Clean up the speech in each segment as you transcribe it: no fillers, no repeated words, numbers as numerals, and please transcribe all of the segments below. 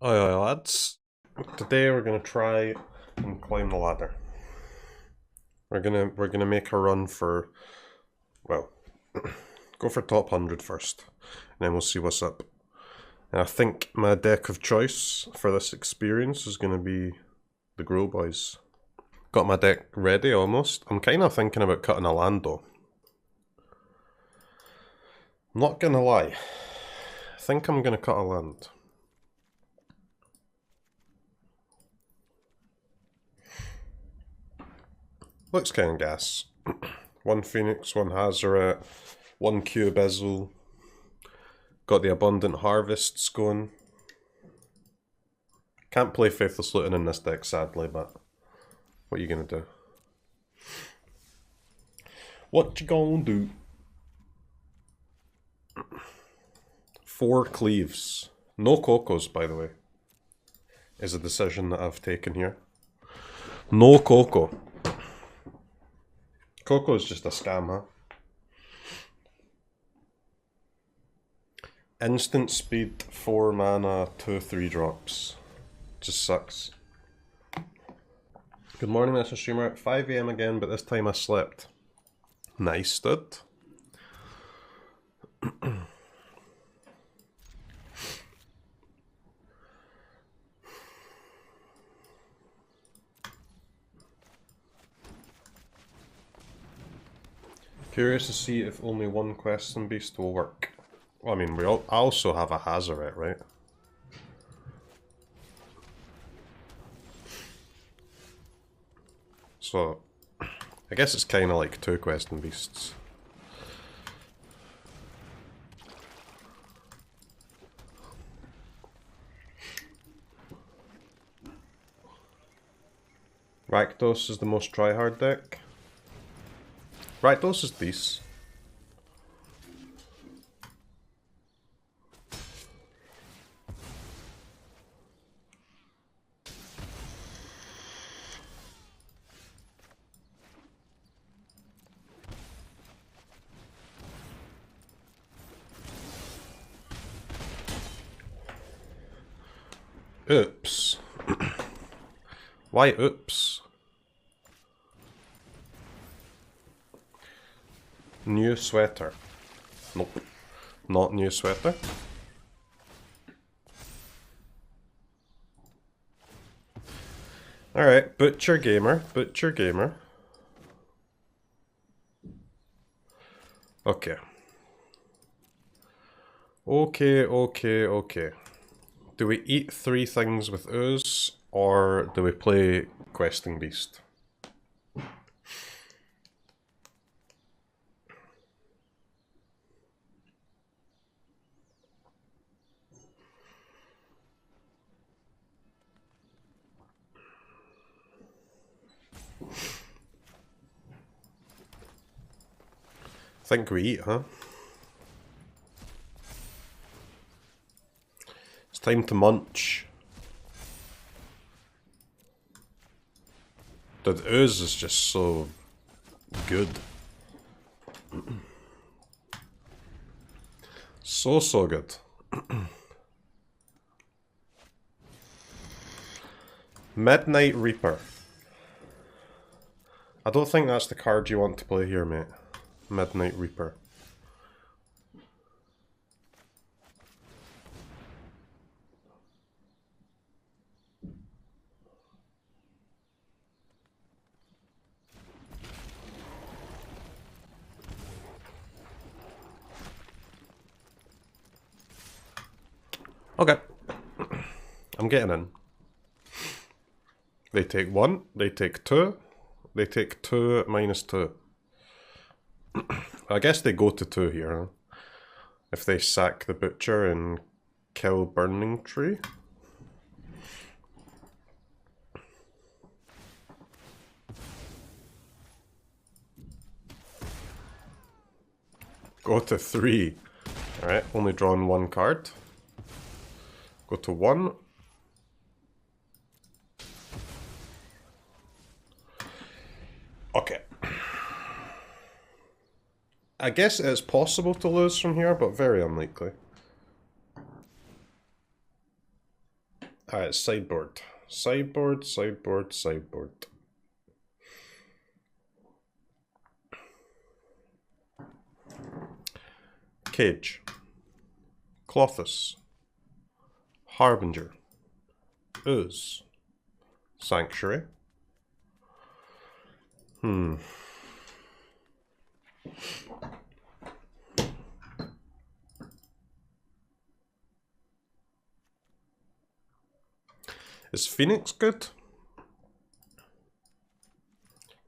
Oi, lads. Today we're gonna try and climb the ladder. We're gonna make a run for, well, go for top 100 first, and then we'll see what's up. And I think my deck of choice for this experience is gonna be the GRUUL boys. Got my deck ready almost. I'm kind of thinking about cutting a land though. I'm not gonna lie. I think I'm gonna cut a land. Looks kind of gas. One Phoenix, one Hazoret, one Cube. Got the Abundant Harvests going. Can't play Faithless Looting in this deck, sadly, but what are you gonna do? What you gonna do? 4 Cleaves. No CROKEYZ, by the way, is a decision that I've taken here. No CROKEYZ. CROKEYZ is just a scam, huh? Instant speed, 4 mana, 2/3 drops. Just sucks. Good morning, Mr. Streamer. At 5 AM again, but this time I slept. Nice, dude. Curious to see if only one Question Beast will work. Well, I mean, we also have a Hazoret, right? So, I guess it's kind of like 2 Question Beasts. Rakdos is the most tryhard deck. Rakdos is decent. Oops. Why oops? New sweater. Nope. Not new sweater. Alright, Butcher Gamer. Butcher Gamer. Okay. Okay. Do we eat 3 things with ooze, or do we play Questing Beast? Think we eat, huh? It's time to munch. The ooze is just so good. So good. Midnight Reaper. I don't think that's the card you want to play here, mate. Midnight Reaper. Okay. I'm getting in. They take 1, they take 2, they take 2 minus 2. I guess they go to 2 here, huh? If they sack the Butcher and kill Burning Tree. Go to 3. Alright, only drawn 1 card. Go to 1. Okay. I guess it's possible to lose from here, but very unlikely. Alright, sideboard. Sideboard, sideboard, sideboard. Cage. Clothis. Harbinger. Ooze. Sanctuary. Is Phoenix good?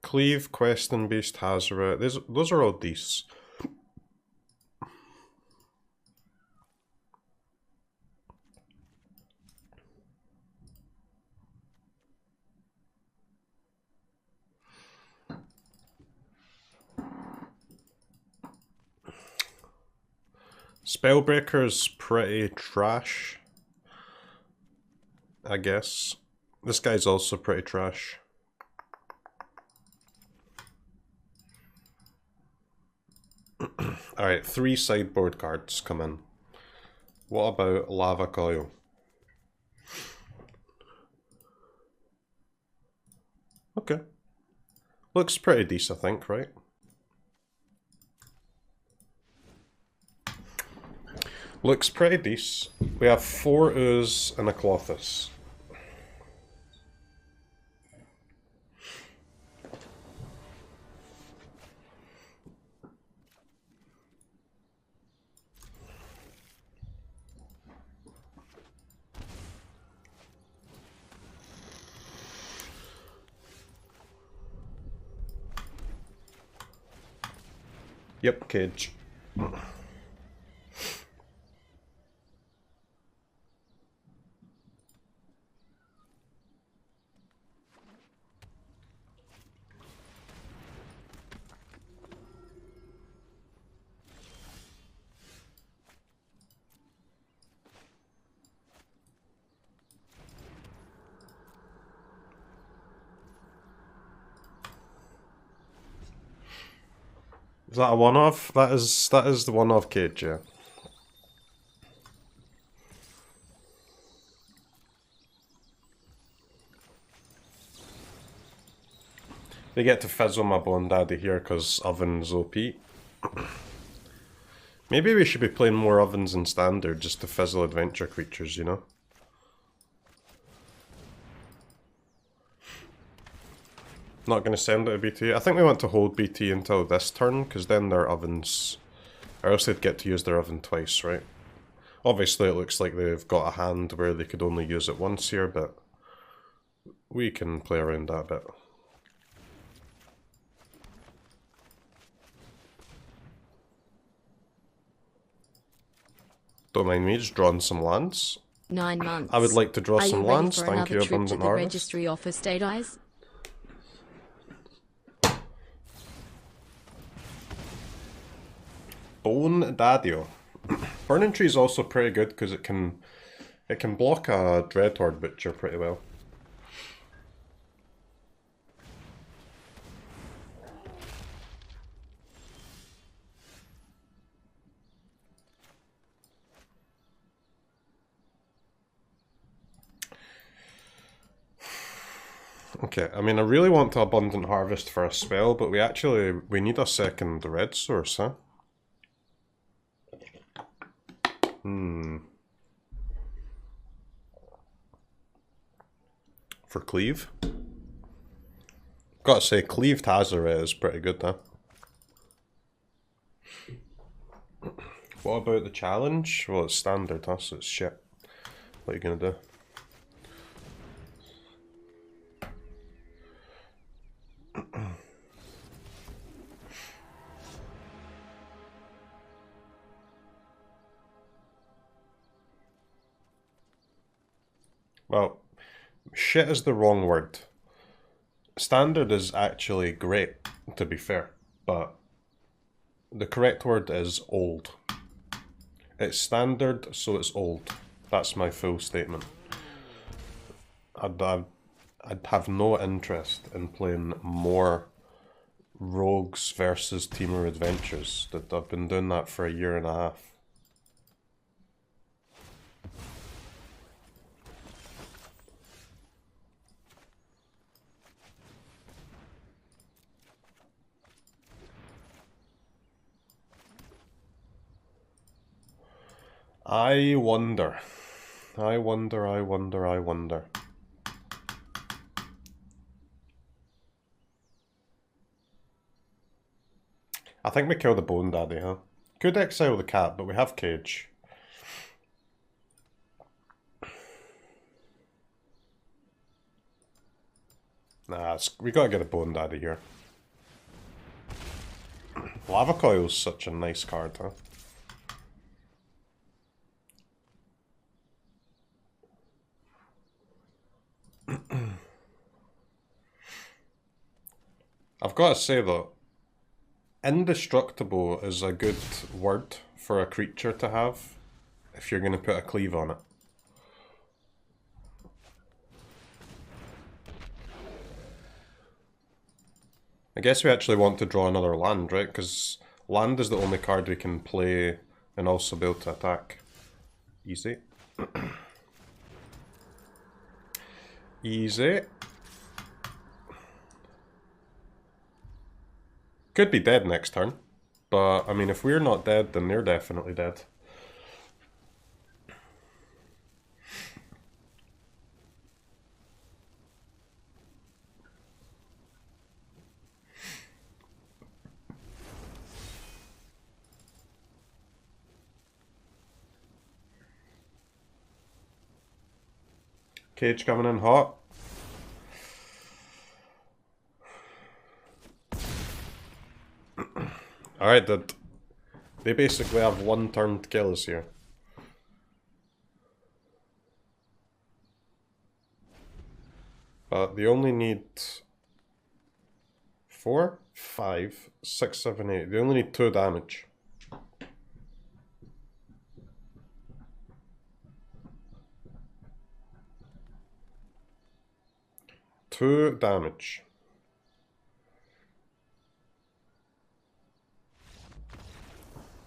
Cleave, Questing Beast, Hazoret. Those are all decent. Spellbreaker's pretty trash, I guess. This guy's also pretty trash. Alright, 3 sideboard cards come in. What about Lava Coil? Okay. Looks pretty decent, I think, right? Looks pretty decent. We have 4 Ooze and a Clothis. Yep, Cage. Is that a one-off? That is the one-off Cage, yeah. They get to fizzle my Bone Daddy here because Oven's OP. Maybe we should be playing more Ovens in Standard just to fizzle adventure creatures, you know? Not going to send it to BT. I think we want to hold BT until this turn, because then their Ovens... Or else they'd get to use their Oven twice, right? Obviously it looks like they've got a hand where they could only use it once here, but... we can play around that a bit. Don't mind me, just drawing some lands. 9 months. I would like to draw some lands, thank you, Abundant Harvest. Harvest. Registry office date eyes. Bone Daddy. Burning Tree is also pretty good because it can block a Dreadhorde Butcher pretty well. Okay, I mean I really want to Abundant Harvest for a spell, but we need a second red source, huh? For Cleave? Gotta say, Cleaved Hazoret is pretty good, huh? What about the challenge? Well, it's standard, huh? So it's shit. What are you gonna do? Well, shit is the wrong word. Standard is actually great, to be fair, but the correct word is old. It's standard, so it's old. That's my full statement. I'd have no interest in playing more Rogues versus Teamer Adventures. I've been doing that for 1.5 years. I wonder. I wonder, I wonder, I wonder. I think we kill the Bone Daddy, huh? Could exile the cat, but we have Cage. Nah, we gotta get a Bone Daddy here. Lava Coil's such a nice card, huh? I've got to say though, indestructible is a good word for a creature to have if you're going to put a cleave on it. I guess we actually want to draw another land, right? Because land is the only card we can play and also be able to attack. Easy. Easy. Could be dead next turn. But, I mean, if we're not dead, then they're definitely dead. Cage coming in hot. Alright, dude. They basically have one turn to kill us here. But they only need 4, 5, 6, 7, 8. They only need 2 damage. Two damage.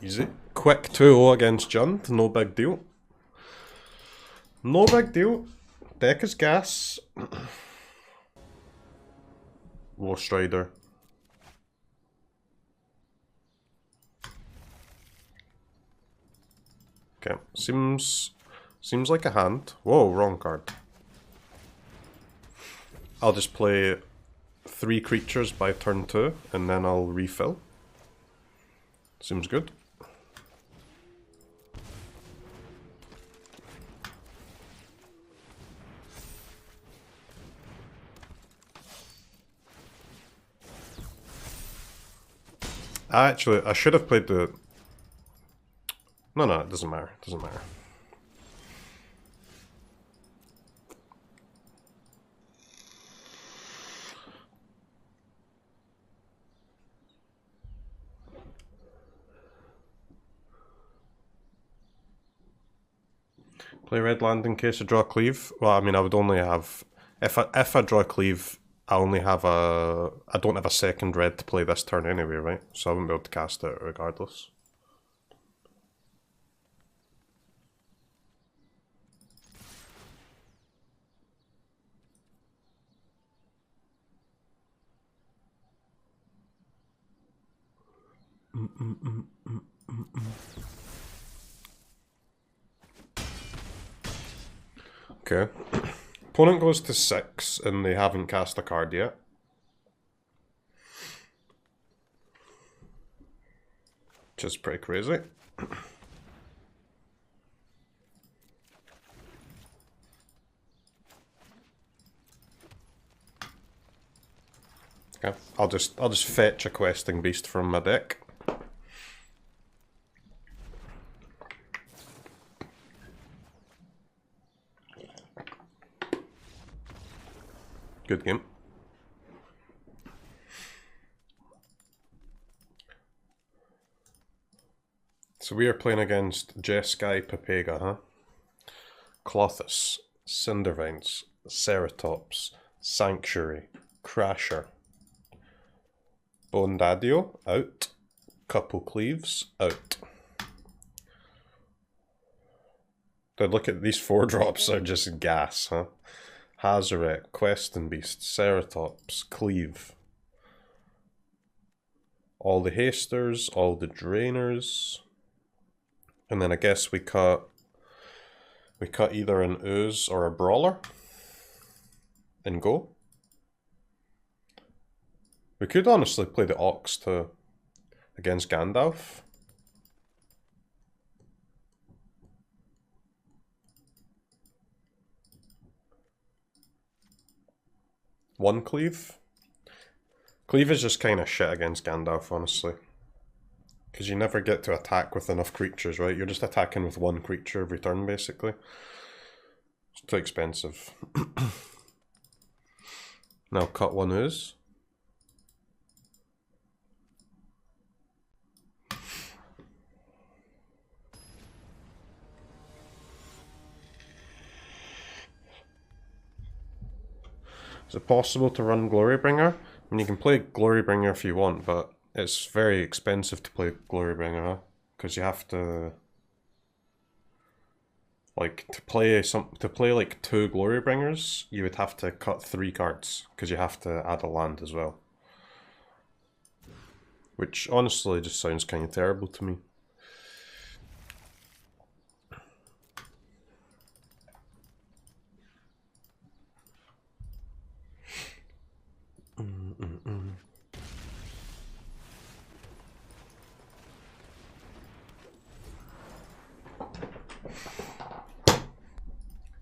Easy. Quick 2-0 against Jund. No big deal. No big deal. Deck is gas. Low Strider. Okay. Seems like a hand. Whoa, wrong card. I'll just play 3 creatures by turn 2 and then I'll refill. Seems good. Actually, I should have played the... No, it doesn't matter. It doesn't matter. Play red land in case I draw cleave. Well, I mean, I would only have... If I draw cleave, I only have a... I don't have a second red to play this turn anyway, right? So I wouldn't be able to cast it regardless. Okay. Opponent goes to 6 and they haven't cast a card yet. Which is pretty crazy. Okay, I'll just fetch a questing beast from my deck. Good game. So we are playing against Jeskai Pepega, huh? Clothis, Cindervines, Ceratops, Sanctuary, Crasher, Bondadio, out. Couple Cleaves, out. Dude, look at these 4-drops are just gas, huh? Hazaret, Questing Beast, Ceratops, Cleave. All the Hasters, all the Drainers. And then I guess we cut either an Ooze or a Brawler and go. We could honestly play the Ox to against Gandalf. One cleave. Cleave is just kind of shit against Gandalf, honestly. Because you never get to attack with enough creatures, right? You're just attacking with one creature every turn, basically. It's too expensive. Now cut one Ooze. Is it possible to run Glorybringer? I mean, you can play Glorybringer if you want, but it's very expensive to play Glorybringer, huh? Because you have to, like, to play like 2 Glorybringers, you would have to cut 3 cards because you have to add a land as well. Which honestly just sounds kind of terrible to me.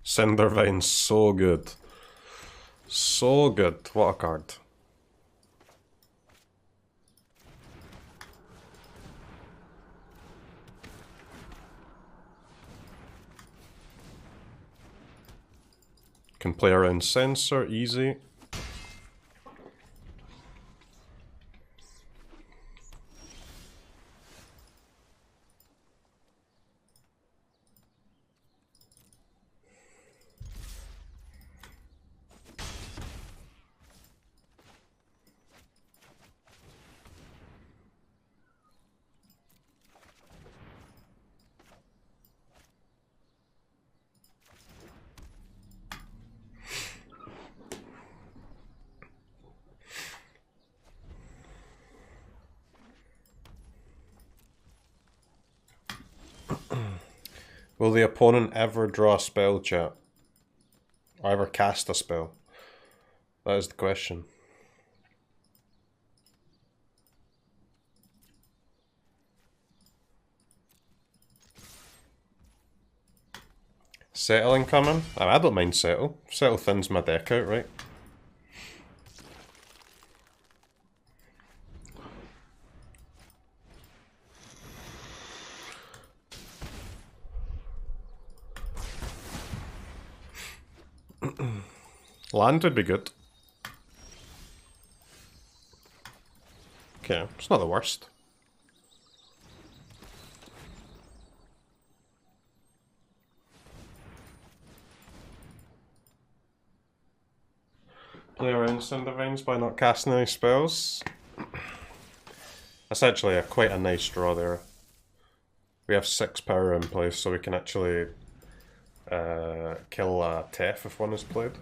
Cindervine's so good. So good. What a card. Can play around Censor, easy. Will the opponent ever draw a spell, chat? Or ever cast a spell? That is the question. Settle incoming? I don't mind Settle. Settle thins my deck out, right? Land would be good. Okay, it's not the worst. Play around Cindervines by not casting any spells. That's actually quite a nice draw there. We have 6 power in place, so we can actually kill a Tef if one is played.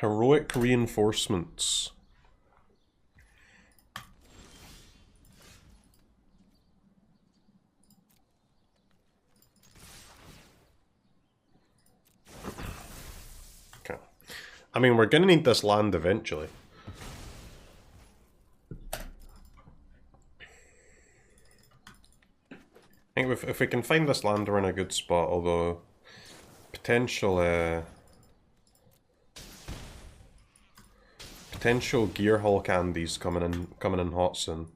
Heroic Reinforcements. Okay. I mean, we're gonna need this land eventually. I think if we can find this land, we're in a good spot, although potential Gear Hall candies coming in hot soon.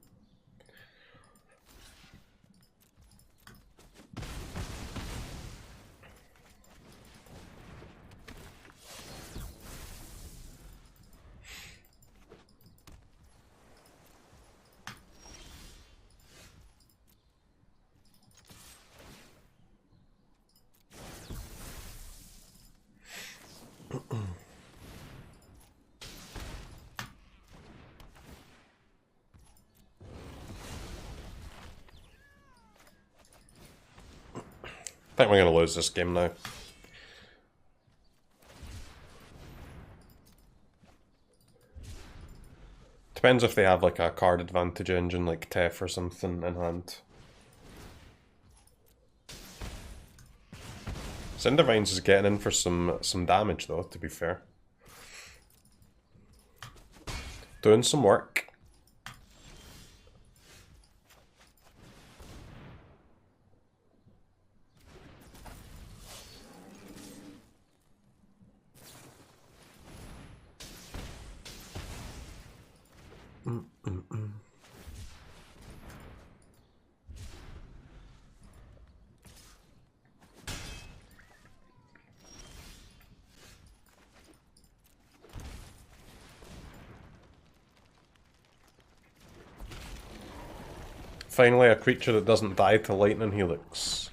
I think we're going to lose this game now. To Depends if they have like a card advantage engine like Tef or something in hand. Cindervines is getting in for some damage though, to be fair. Doing some work. Finally, a creature that doesn't die to Lightning Helix.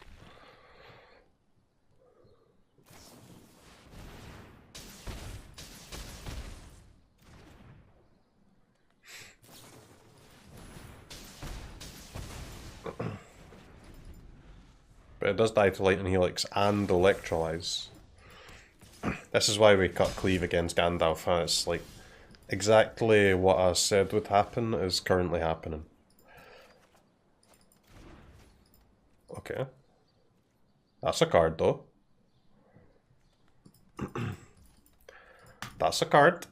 But it does die to Lightning Helix and Electrolyze. This is why we cut Cleave against Gandalf, huh? It's like exactly what I said would happen is currently happening. Okay. That's a card though. That's a card.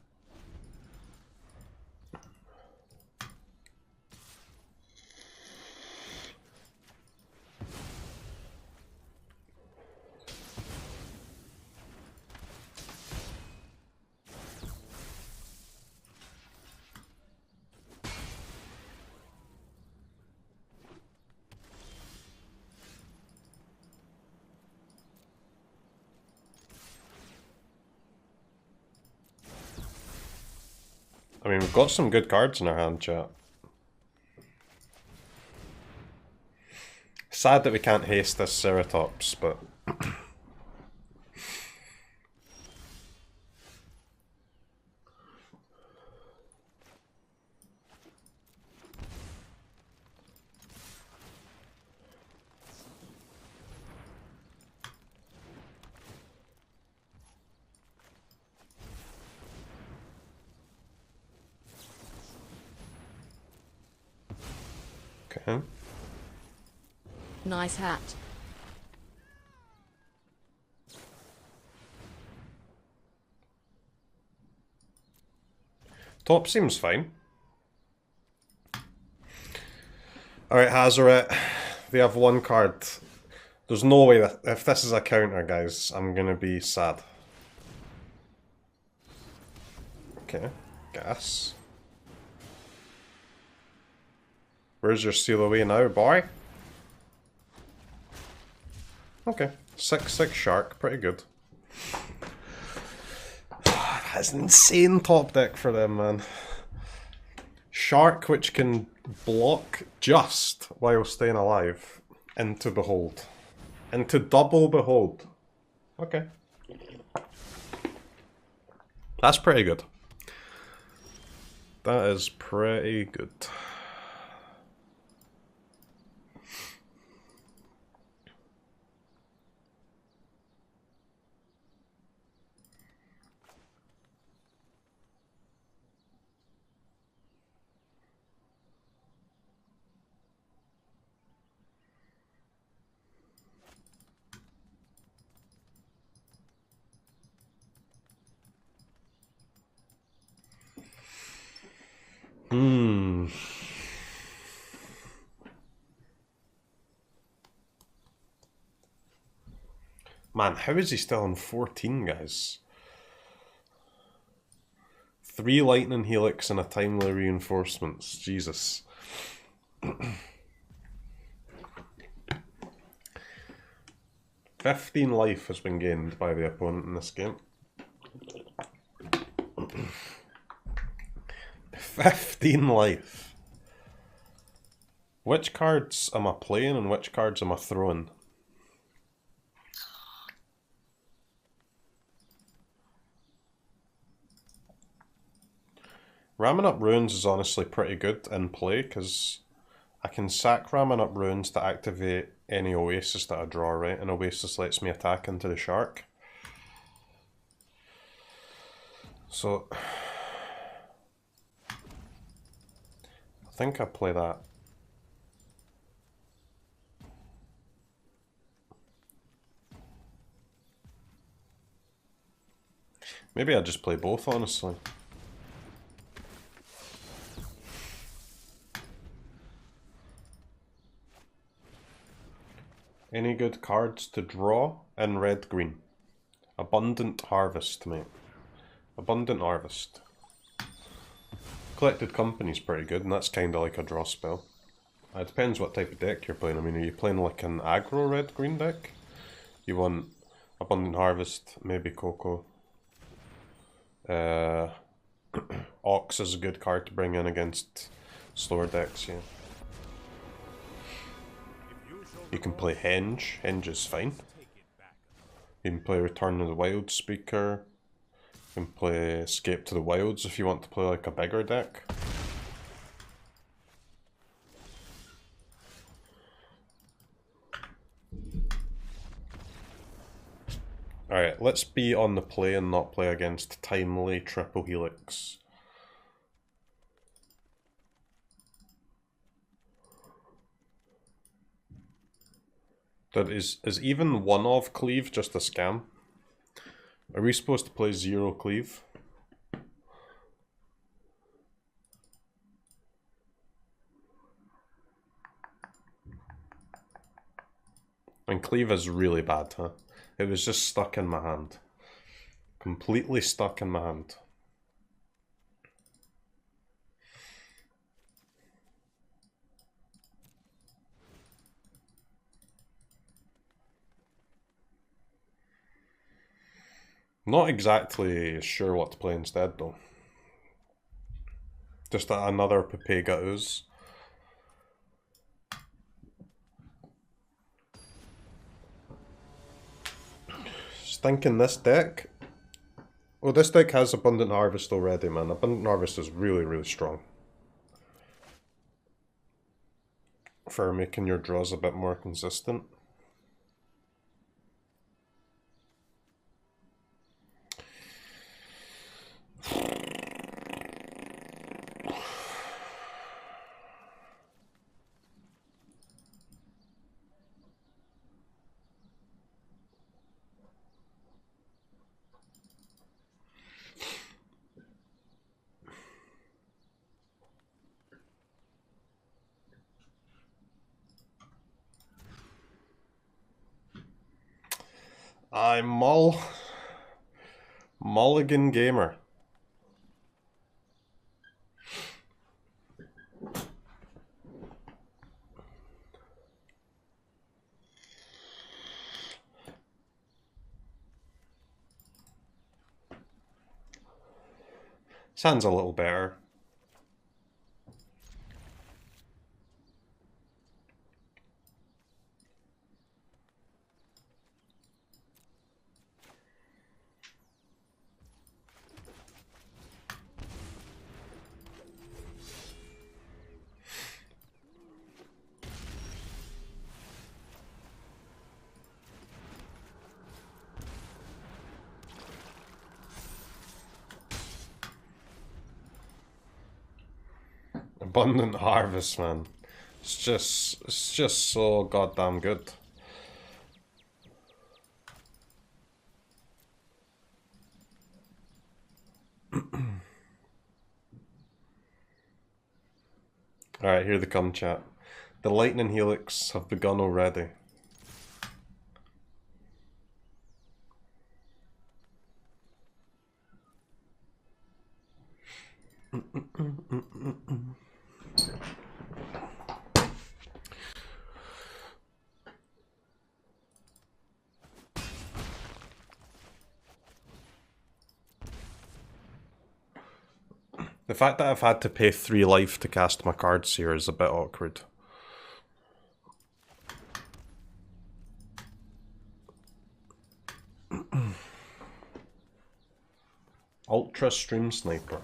I mean, we've got some good cards in our hand, chat. Sad that we can't haste this Ceratops, but... Okay. Nice hat. Top seems fine. Alright, Hazoret. They have one card. There's no way that if this is a counter, guys, I'm gonna be sad. Okay, gas. Where's your seal away now, boy? Okay, 6/6 shark, pretty good. That's an insane top deck for them, man. Shark, which can block just while staying alive. Into Behold. Into double Behold. Okay. That's pretty good. That is pretty good. Man, how is he still on 14, guys? 3 Lightning Helix and a Timely Reinforcements. Jesus. 15 life has been gained by the opponent in this game. 15 life. Which cards am I playing and which cards am I throwing? Ramming Up Ruins is honestly pretty good in play because I can sack Ramming Up Ruins to activate any Oasis that I draw, right? And Oasis lets me attack into the shark. So think I play that. Maybe I just play both, honestly. Any good cards to draw in red-green? Abundant Harvest, mate. Abundant Harvest. Collected Company's pretty good, and that's kind of like a draw spell. It depends what type of deck you're playing. I mean, are you playing like an aggro red-green deck? You want Abundant Harvest, maybe Coco. Ox is a good card to bring in against slower decks, yeah. You can play Henge. Henge is fine. You can play Return of the Wild Speaker. You can play Escape to the Wilds if you want to play like a bigger deck. Alright, let's be on the play and not play against Timely Triple Helix. Is even one of Cleave just a scam? Are we supposed to play 0 Cleave? And Cleave is really bad, huh? It was just stuck in my hand. Completely stuck in my hand. Not exactly sure what to play instead, though. Just another Pepega Ooze. Just thinking this deck. Well, this deck has Abundant Harvest already, man. Abundant Harvest is really, really strong. For making your draws a bit more consistent. I'm Mulligan Gamer. Sounds a little better. Abundant Harvest, man. It's just so goddamn good. Alright, here they come, chat. The Lightning Helix have begun already. The fact that I've had to pay 3 life to cast my cards here is a bit awkward. Ultra Stream Sniper.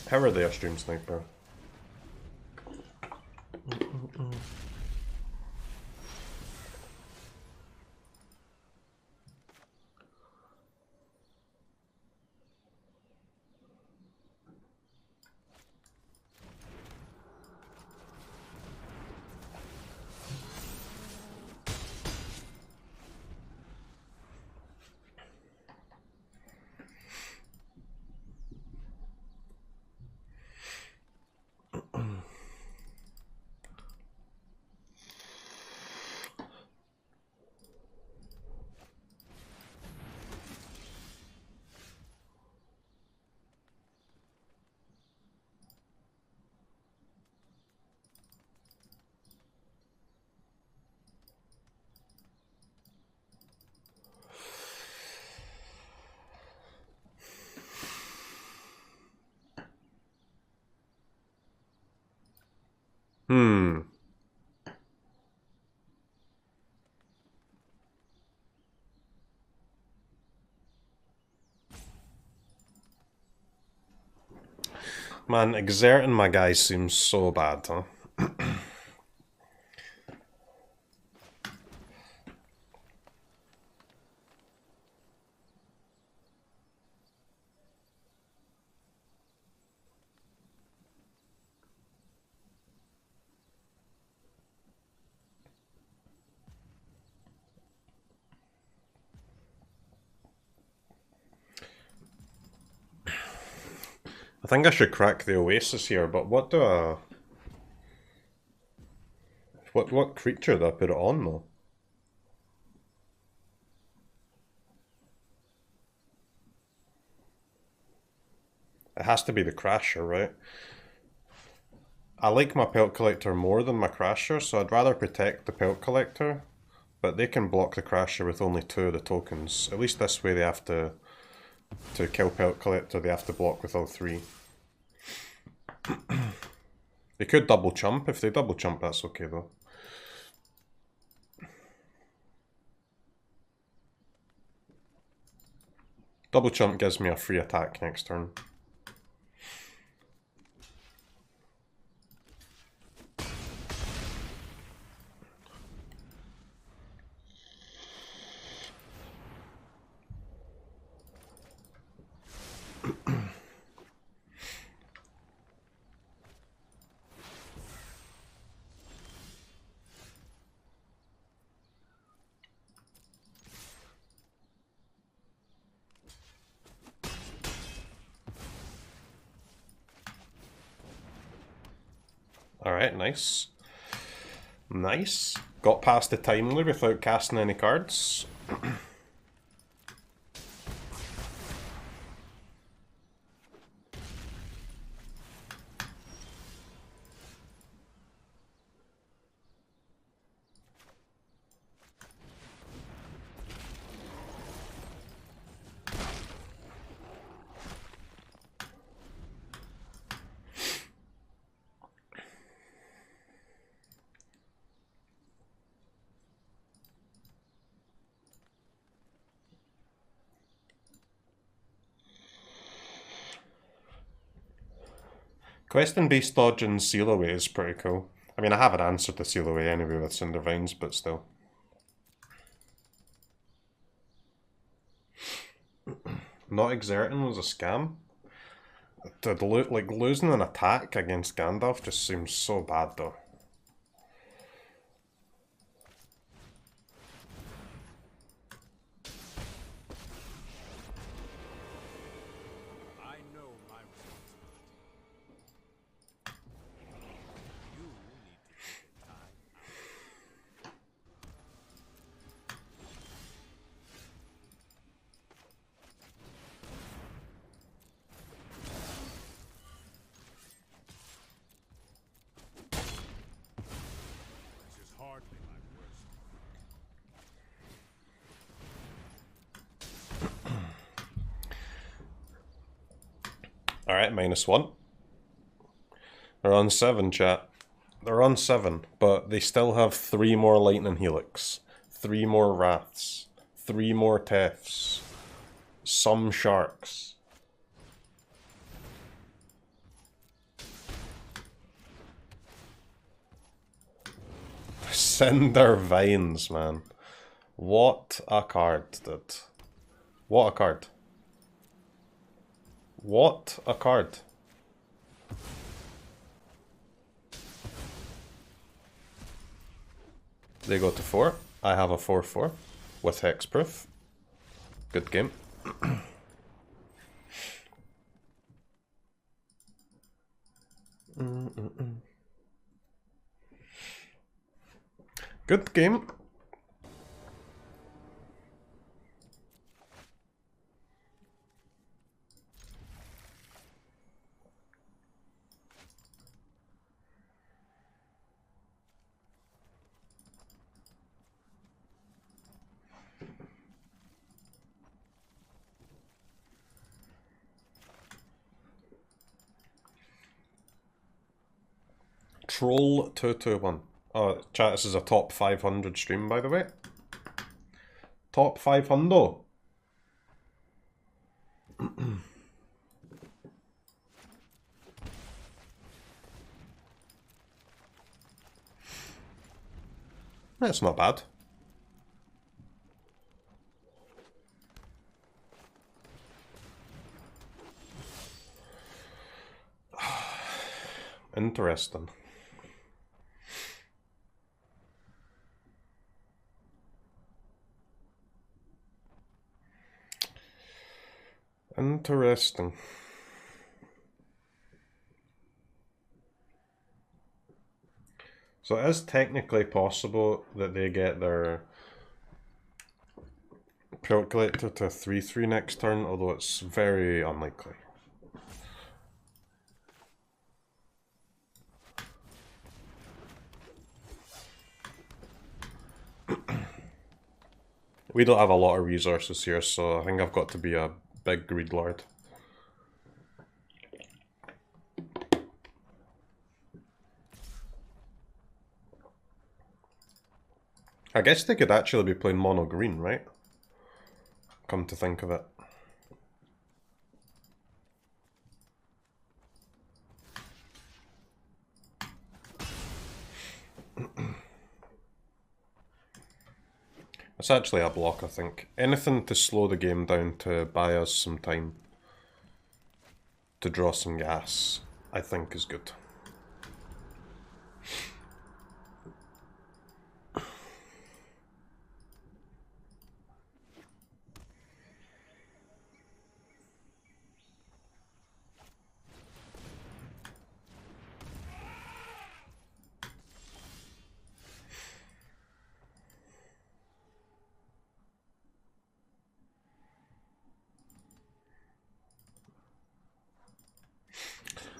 How are they a Stream Sniper? Hmm. Man, exerting my guys seems so bad, huh? I think I should crack the Oasis here, but what do I... What creature do I put it on, though? It has to be the Crasher, right? I like my Pelt Collector more than my Crasher, so I'd rather protect the Pelt Collector, but they can block the Crasher with only 2 of the tokens. At least this way they have to kill Pelt Collector, they have to block with all 3. They could double chump. If they double chump, that's okay though. Double chump gives me a free attack next turn. Alright, nice. Nice. Got past the timely without casting any cards. Question-based dodge and seal away is pretty cool. I mean, I haven't answered the seal away anyway with Cinder Vines, but still. Not exerting was a scam. Like, losing an attack against Gandalf just seems so bad though. Alright, -1. They're on 7, chat. They're on 7, but they still have 3 more Lightning Helix, 3 more Wraths, 3 more Tefts, some Sharks. Cinder Vines, man. What a card, dude. What a card. What a card. They go to 4. I have a 4/4 with hexproof. Good game. Good game. Troll221. Oh, chat, this is a top 500 stream, by the way. Top 500. That's not bad. Interesting. Interesting. So it is technically possible that they get their calculator to 3/3 next turn, although it's very unlikely. We don't have a lot of resources here, so I think I've got to be a big greed lord. I guess they could actually be playing mono green, right? Come to think of it. It's actually a block, I think. Anything to slow the game down to buy us some time to draw some gas, I think is good.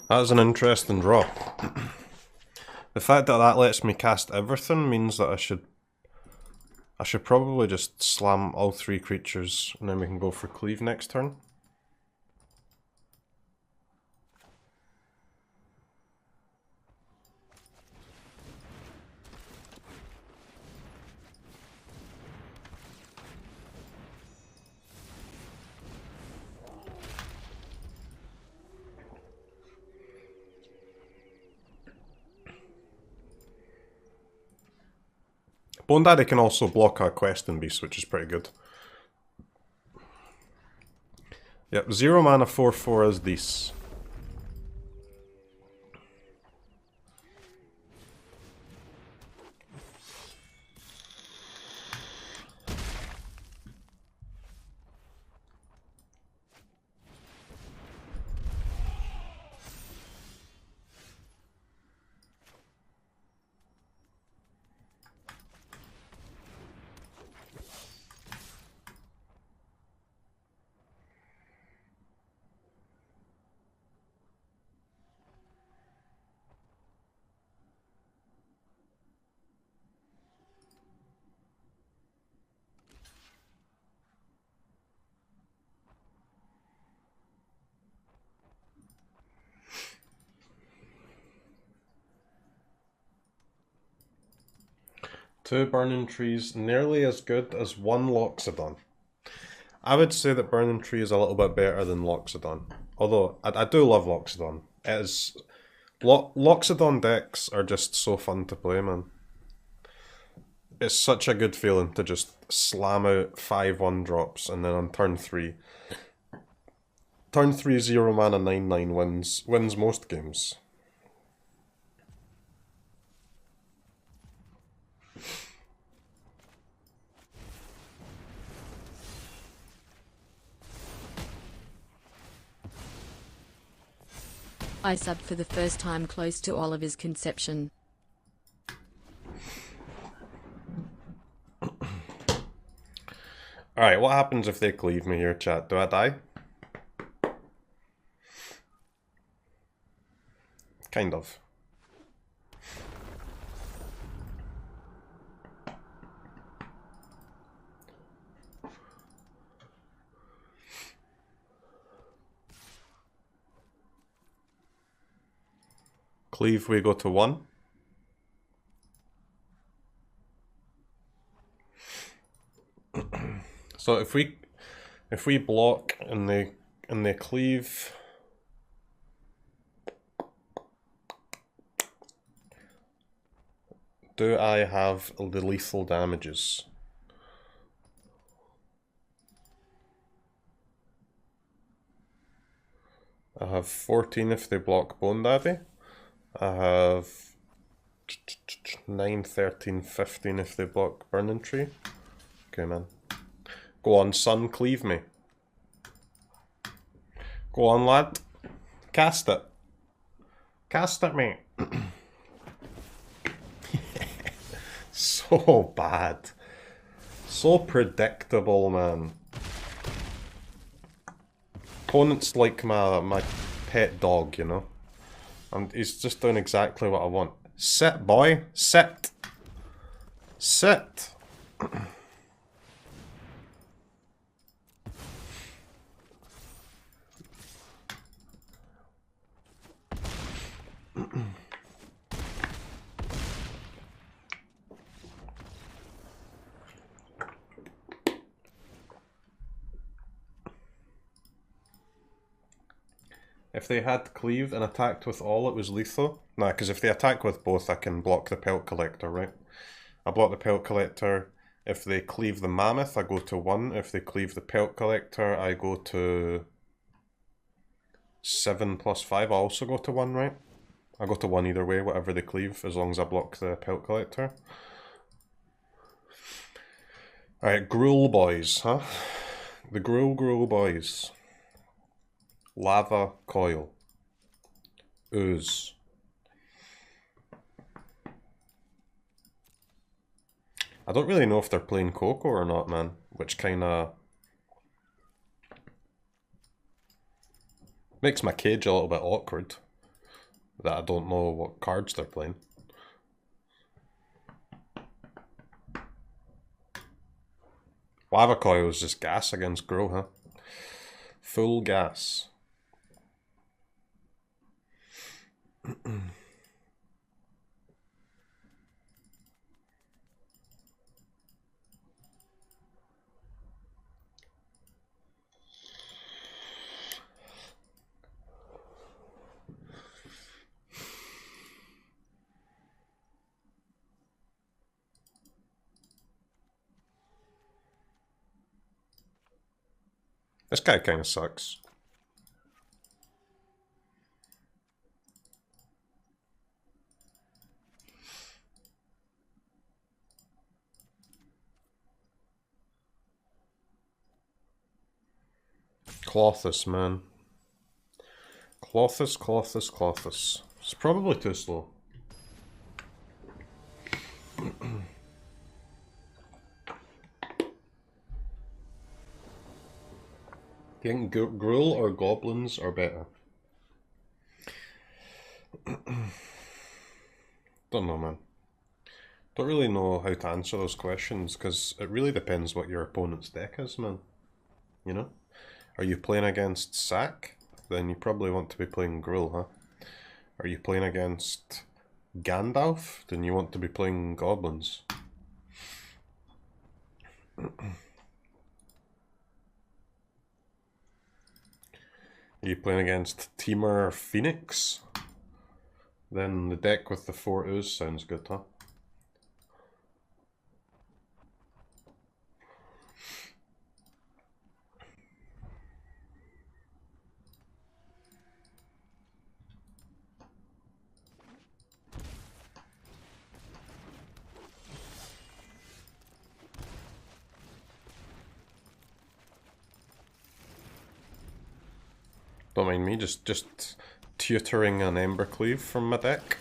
That was an interesting draw. The fact that that lets me cast everything means that I should probably just slam all 3 creatures and then we can go for cleave next turn. Bone Daddy can also block our Questing Beast, which is pretty good. Yep, 0 mana 4/4 is this. Two Burning Trees, nearly as good as one Loxodon. I would say that Burning Tree is a little bit better than Loxodon. Although, I do love Loxodon. It is... Loxodon decks are just so fun to play, man. It's such a good feeling to just slam out 5/1 drops and then on turn 3... Turn 3 0 mana 9/9 wins most games. I subbed for the first time close to Oliver's conception. Alright, what happens if they cleave me here, chat? Do I die? Kind of. Cleave, we go to 1. So if we block and they cleave, do I have the lethal damages? I have 14 if they block Bone Daddy. I have 9, 13, 15 if they block Burning Tree. Okay, man. Go on, son, cleave me. Go on, lad. Cast it. Cast it, mate. So bad. So predictable, man. Opponent's like my pet dog, you know? And he's just doing exactly what I want. Sit, boy. Sit. Sit. If they had cleave and attacked with all, it was lethal. Nah, because if they attack with both, I can block the Pelt Collector, right? I block the Pelt Collector. If they cleave the Mammoth, I go to 1. If they cleave the Pelt Collector, I go to 7 plus 5. I also go to 1, right? I go to 1 either way, whatever they cleave, as long as I block the Pelt Collector. Alright, GRUUL boys, huh? The GRUUL boys. Lava Coil. Ooze. I don't really know if they're playing Coco or not, man. Which kinda makes my cage a little bit awkward. That I don't know what cards they're playing. Lava Coil is just gas against GRUUL, huh? Full gas. This guy kind of sucks. Clothis, man. Clothis. It's probably too slow. Do you think GRUUL or Goblins are better? Don't know, man. Don't really know how to answer those questions, because it really depends what your opponent's deck is, man. You know? Are you playing against Sack? Then you probably want to be playing GRUUL, huh? Are you playing against Gandalf? Then you want to be playing Goblins. Are you playing against Temur Phoenix? Then the deck with the 4 ooze sounds good, huh? Don't mind me, just tutoring an Embercleave from my deck.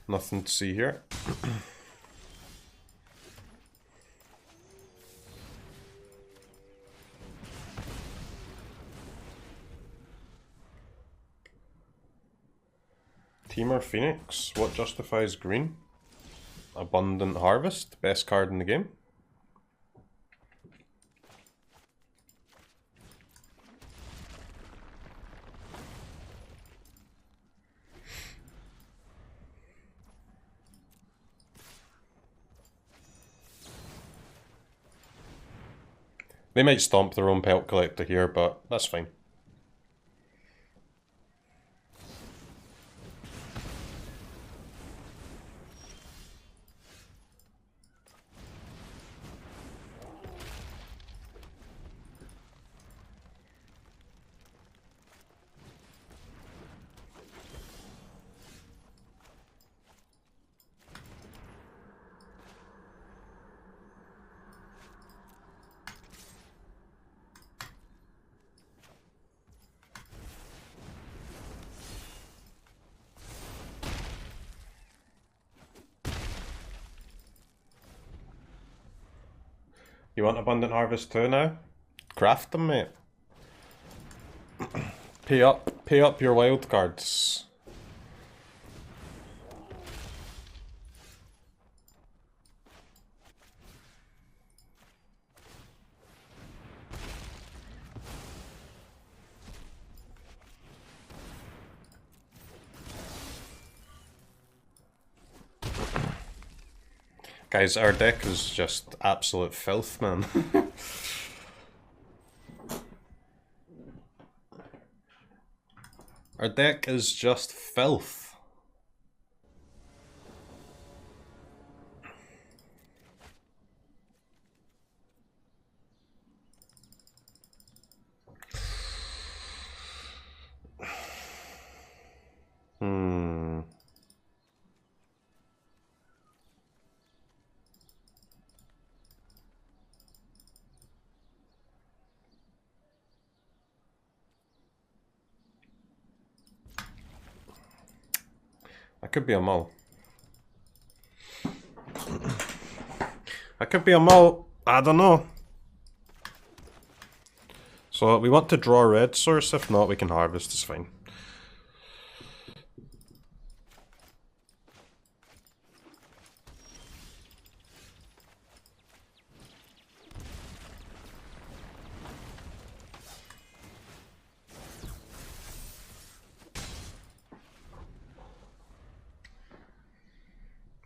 Nothing to see here. Temur Phoenix, what justifies green? Abundant Harvest, best card in the game. They might stomp their own Pelt Collector here, but that's fine. You want Abundant Harvest too now? Craft them, mate. Pay up your wild cards. Guys, our deck is just absolute filth, man. Our deck is just filth. That could be a mull. That could be a mull. I don't know. So we want to draw a red source. If not, we can harvest. It's fine.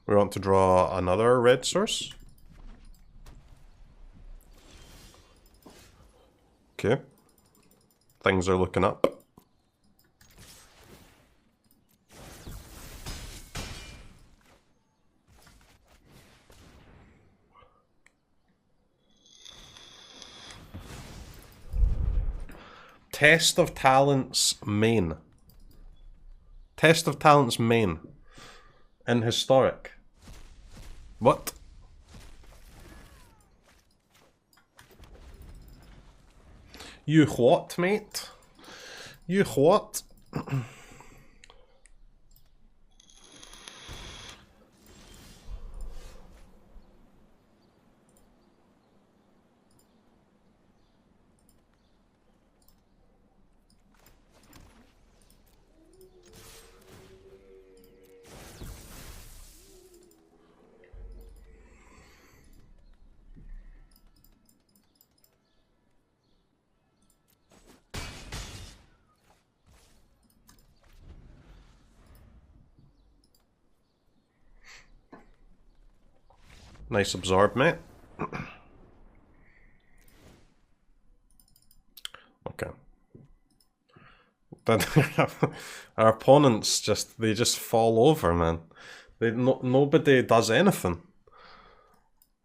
We want to draw another red source. Okay. Things are looking up. Test of Talents main. Test of Talents main. In Historic. What? You what, mate? You what? Nice absorb, mate. Okay. Our opponents they just fall over, man. Nobody does anything.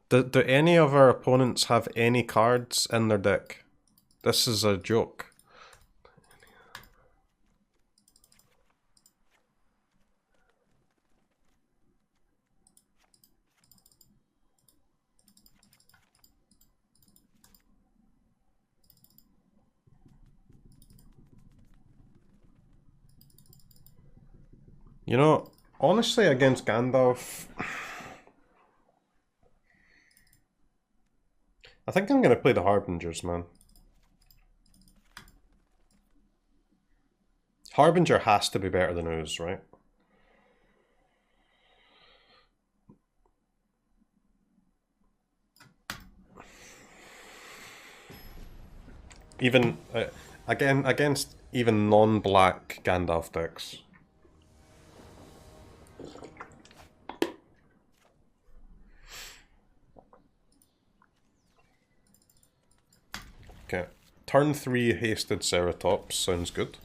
Do any of our opponents have any cards in their deck? This is a joke. You know, honestly, against Gandalf, I think I'm going to play the Harbingers, man. Harbinger has to be better than Ooze, right? Even, again, against even non-black Gandalf decks. Okay. Turn 3 hasted Ceratops sounds good.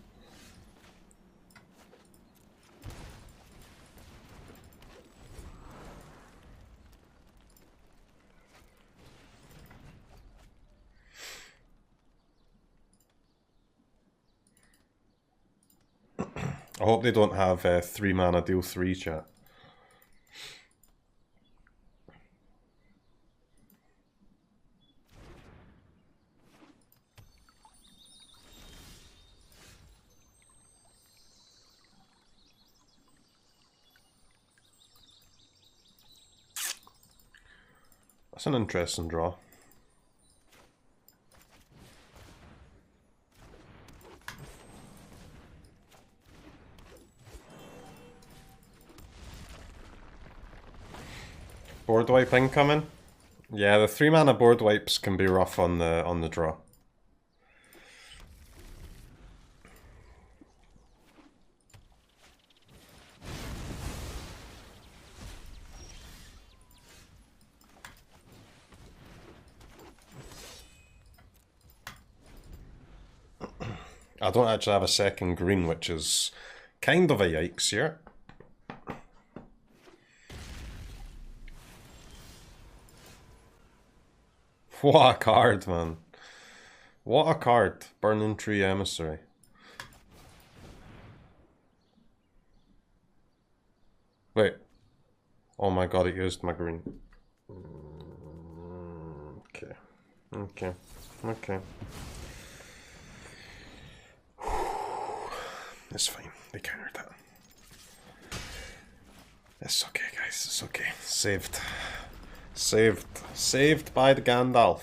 I hope they don't have 3 mana deal 3 chat. That's an interesting draw. Board wipe incoming? Yeah, the 3 mana board wipes can be rough on the draw. I don't actually have a second green, which is kind of a yikes here. What a card, man. What a card. Burning Tree Emissary. Wait. Oh my god, it used my green. Okay. Okay. Okay. It's fine. They countered that. It's okay, guys. It's okay. Saved. Saved. Saved by the Gandalf.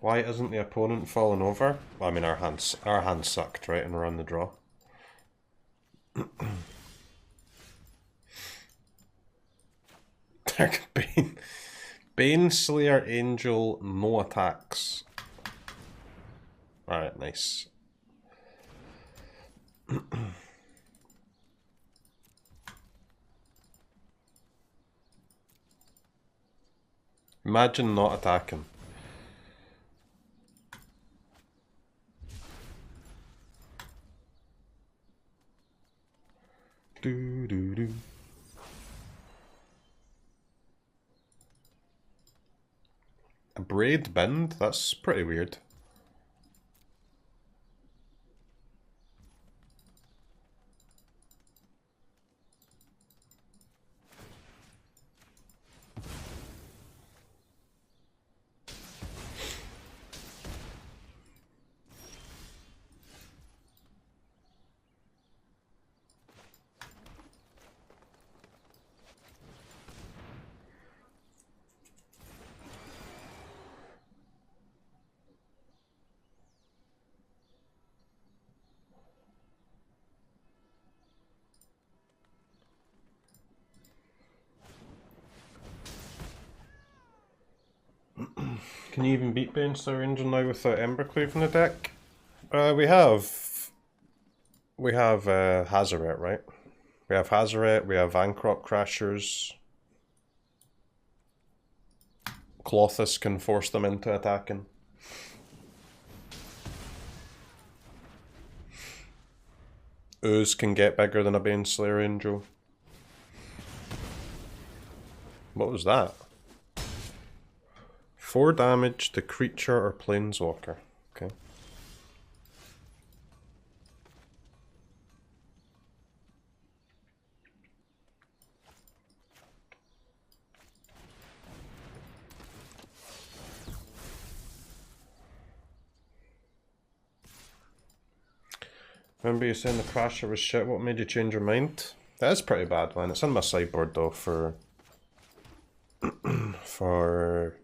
Why isn't the opponent falling over? Well, I mean, our hand sucked, right, and we're on the draw. Bane Slayer Angel, no attacks. Alright, nice. Imagine not attacking. Do do do. A braid bend? That's pretty weird. Can you even beat Bane Slayer Angel now without Embercleave in the deck? We have Hazaret, right? We have Hazaret, we have Ankrok Crashers. Clothis can force them into attacking. Ooze can get bigger than a Bane Slayer Angel. What was that? 4 damage to creature or planeswalker. Okay. Remember you saying the Crasher was shit? What made you change your mind? That is pretty bad, man. It's on my sideboard though for for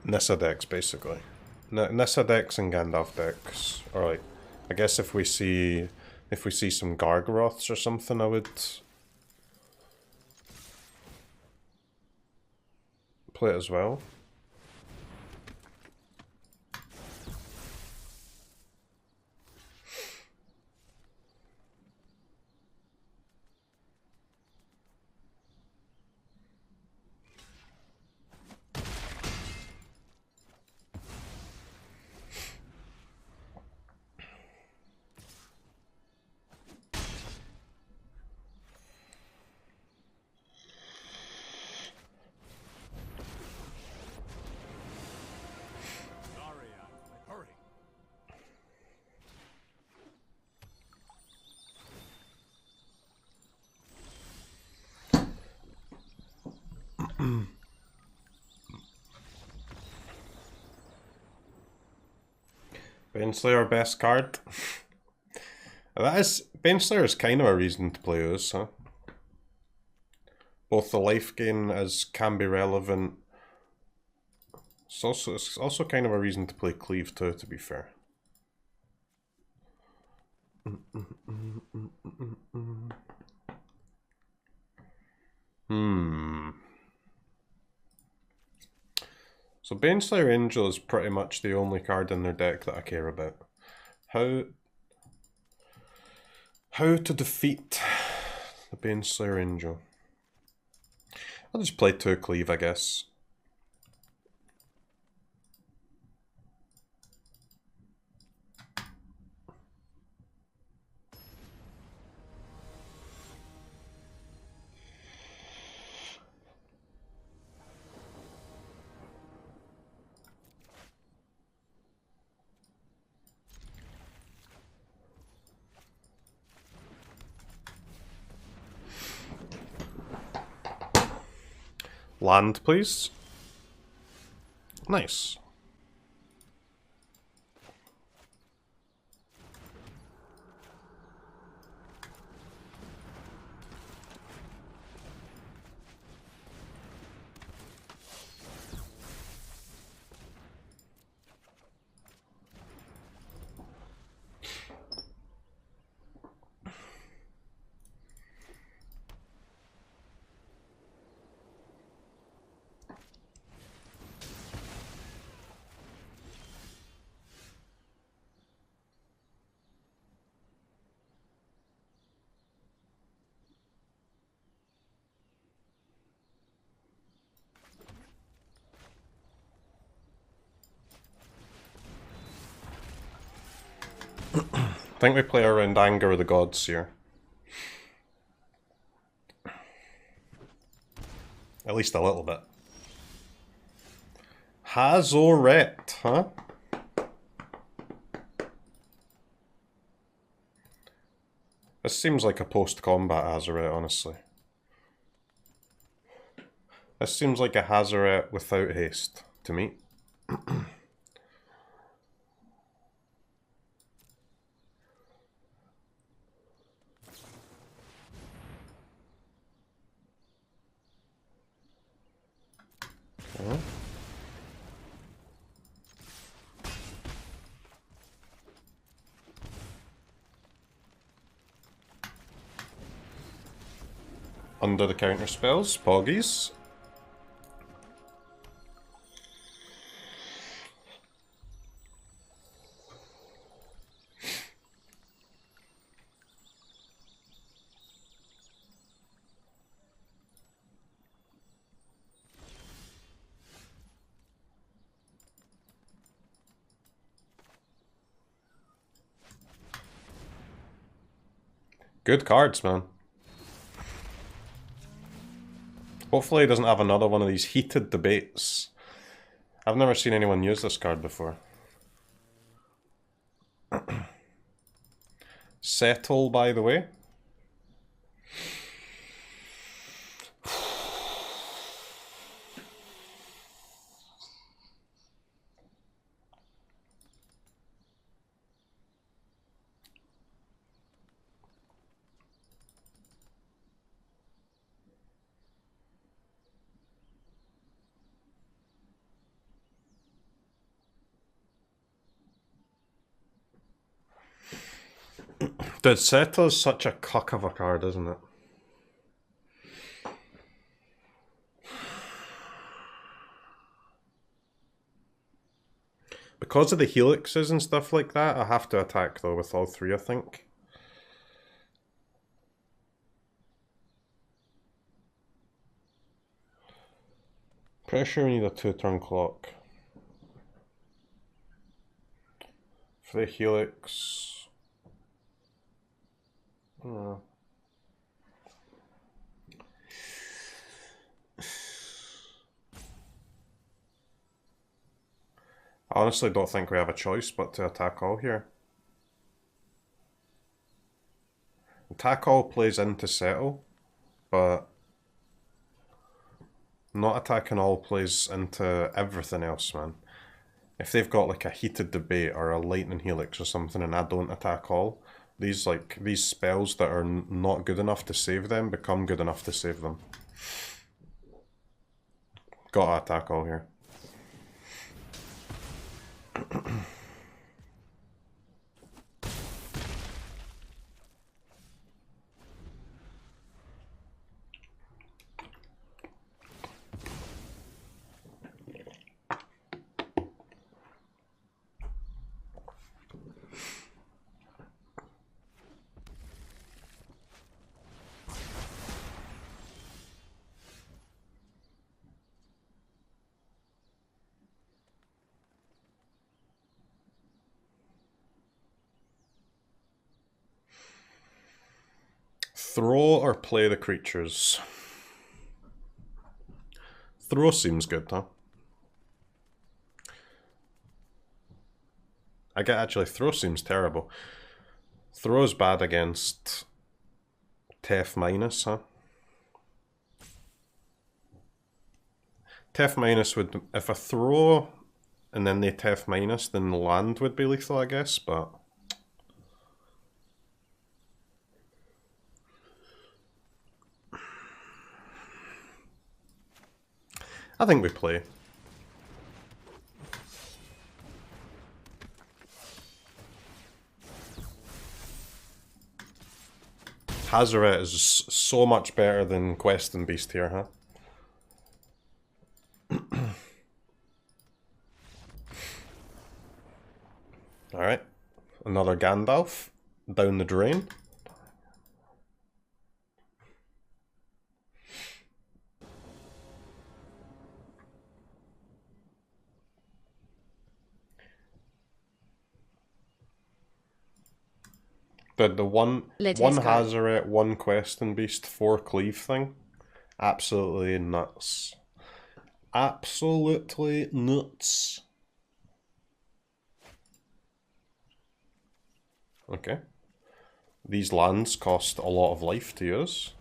Nissa decks, basically. Nissa decks and Gandalf decks. Alright. I guess if we see some Gargaroths or something, I would play it as well. Baneslayer best card. Baneslayer is kind of a reason to play us, huh? Both the life gain as can be relevant. It's also kind of a reason to play Cleave too, to be fair. So Baneslayer Angel is pretty much the only card in their deck that I care about. How to defeat the Baneslayer Angel? I'll just play 2 Cleave, I guess. Land, please. Nice. I think we play around Anger of the Gods here. At least a little bit. Hazoret, huh? This seems like a post-combat Hazoret, honestly. This seems like a Hazoret without haste, to me. Okay. Under the counter spells, Poggies. Good cards, man. Hopefully he doesn't have another one of these heated debates. I've never seen anyone use this card before. Settle, by the way. Dude, Seto is such a cuck of a card, isn't it? Because of the helixes and stuff like that, I have to attack though with all three, I think. Pretty sure we need a 2-turn clock. For the helix... I honestly don't think we have a choice but to attack all here. Attack all plays into settle, but not attacking all plays into everything else, man. If they've got like a heated debate or a lightning helix or something and I don't attack all, these spells that are not good enough to save them become good enough to save them. Gotta attack all here. Throw or play the creatures? Throw seems good, huh? Actually, throw seems terrible. Throw's bad against Tef minus, huh? Tef minus would, if I throw and then they Tef minus, then land would be lethal, I guess, but... I think we play. Hazoret is so much better than Quest and Beast here, huh? Alright. Another Gandalf. Down the drain. The one Hazoret, one Quest and Beast, 4 Cleave thing. Absolutely nuts. Absolutely nuts. Okay. These lands cost a lot of life to use.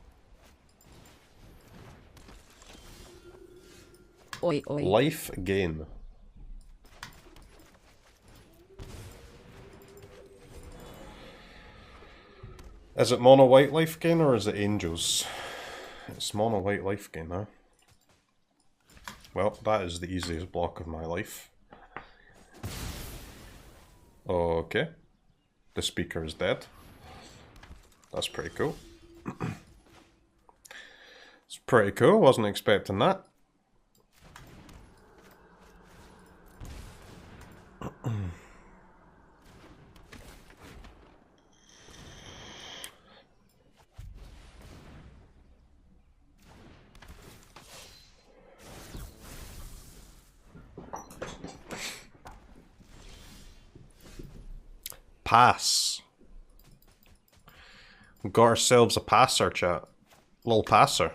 Oi, oi. Life gain. Is it mono white life gain or is it angels? It's mono white life gain, huh? Well, that is the easiest block of my life. Okay. The speaker is dead. That's pretty cool. It's pretty cool, wasn't expecting that. Pass. We got ourselves a passer, chat. Little passer.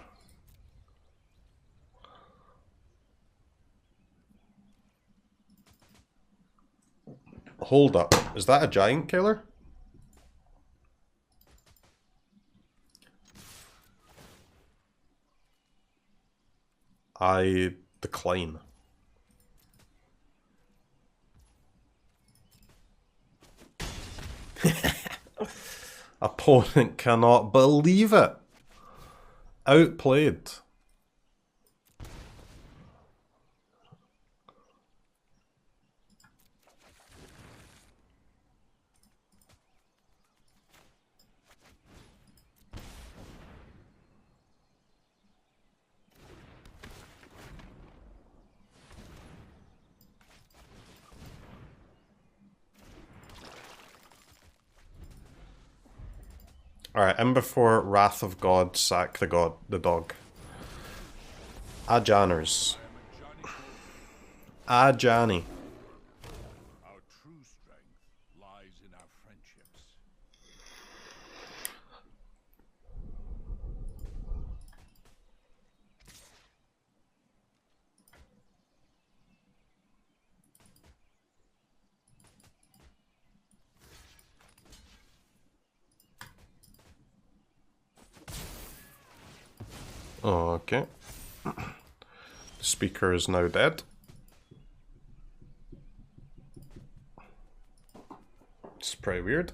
Hold up. Is that a giant killer? I decline. Opponent cannot believe it. Outplayed. Alright, in before Wrath of God, sack the dog. Ajanners. Ajani. Our true strength lies in our friendships. Okay. The speaker is now dead. It's pretty weird.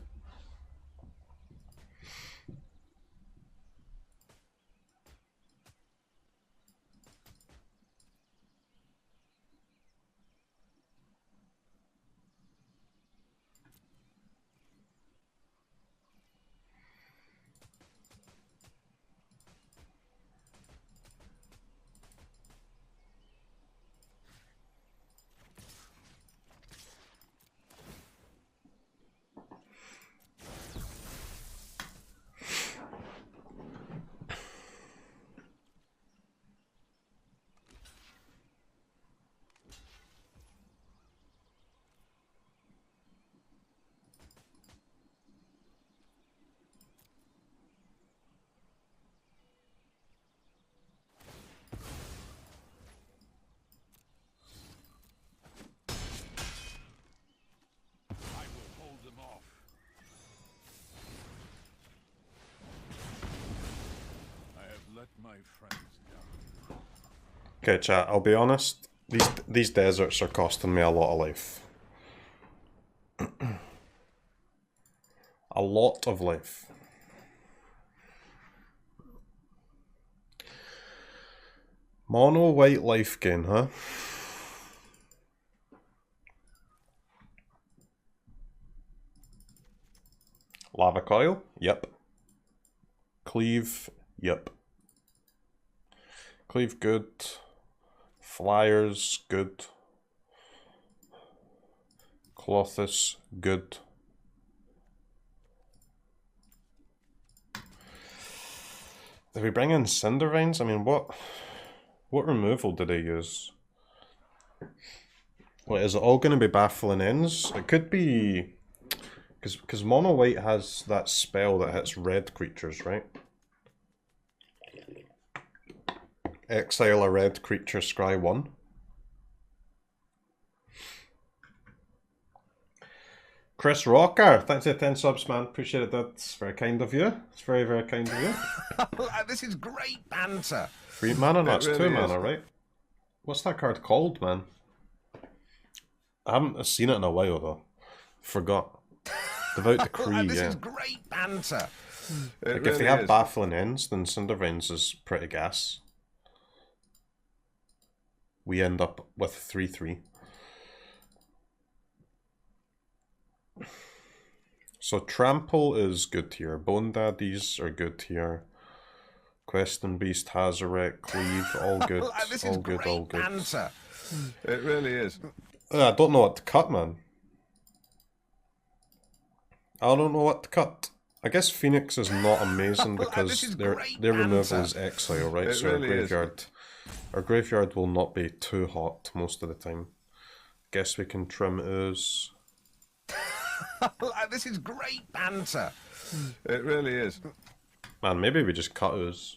I will hold them off. I have let my friends down. Okay, chat, I'll be honest. These deserts are costing me a lot of life. A lot of life. Mono white life gain, huh? Lava coil? Yep. Cleave? Yep. Cleave good. Flyers good. Clothis good. Did we bring in Cinder Vines? I mean, what removal did I use? What, is it all going to be Baffling Ends? It could be... Because Mono White has that spell that hits red creatures, right? Exile a red creature, scry 1. Chris Rocker, thanks for the 10 subs, man. Appreciate it. That's very kind of you. It's very, very kind of you. This is great banter. 3 mana? No, it's It 2 really mana, is. right? What's that card called, man? I haven't seen it in a while, though. Forgot. Devout Decree, This yeah. is great banter. Like, if they have Baffling Ends, then Cinder Vines is pretty gas. We end up with 3-3. So Trample is good here. Bone Daddies are good here. Question Beast, Hazarek, Cleave, all good. This all is good, great all good. banter. It really is. I don't know what to cut, man. I don't know what to cut. I guess Phoenix is not amazing because their removal is exile, right? It So really our graveyard will not be too hot most of the time. Guess we can trim Ooze. This is great banter. It really is. Man, maybe we just cut Ooze.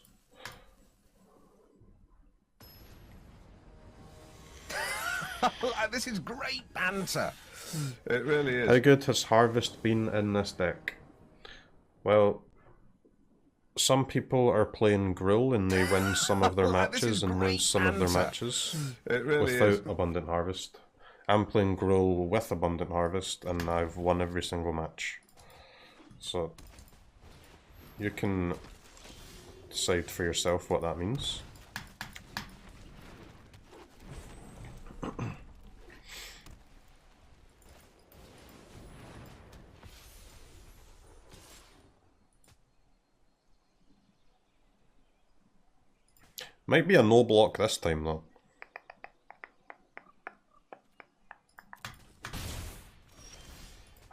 This is great banter. It really is. How good has Harvest been in this deck? Well, some people are playing GRUUL and they win some of their matches and lose some of their matches without Abundant Harvest. I'm playing GRUUL with Abundant Harvest and I've won every single match. So, you can decide for yourself what that means. Might be a no block this time though.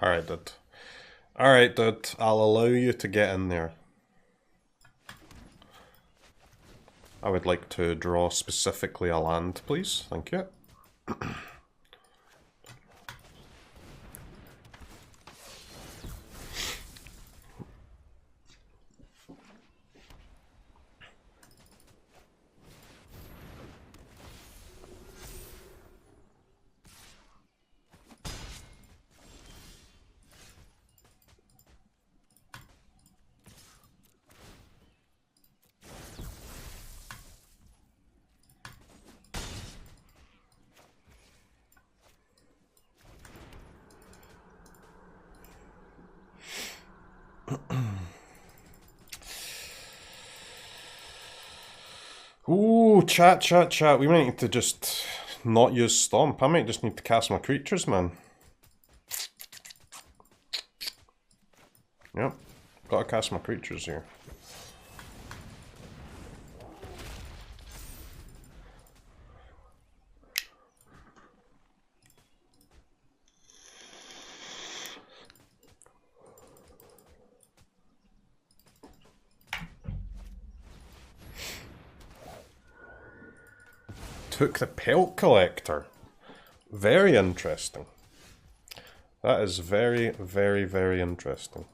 Alright, dude. Alright, dude. I'll allow you to get in there. I would like to draw specifically a land, please. Thank you. Ooh, chat. We might need to just not use Stomp. I might just need to cast my creatures, man. Yep, gotta cast my creatures here. Took the Pelt Collector. Very interesting. That is very, very, very interesting.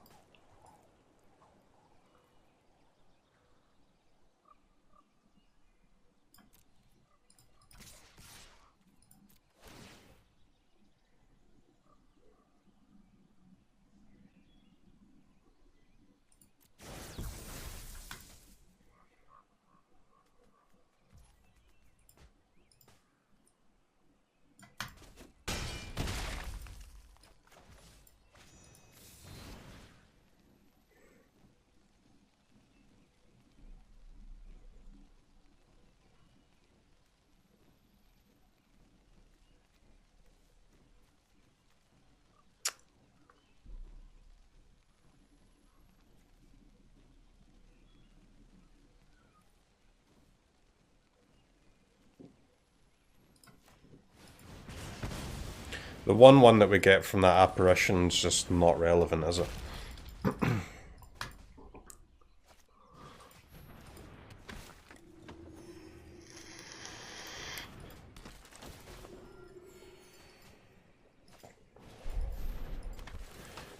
The 1/1 that we get from that apparition's just not relevant, is it?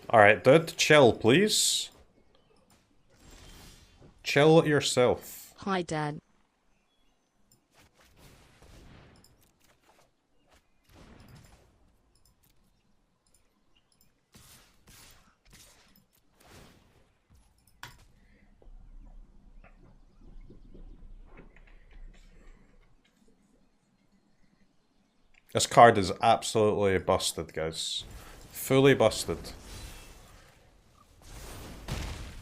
Alright, dude, chill, please. Chill yourself. Hi, Dad. This card is absolutely busted, guys. Fully busted.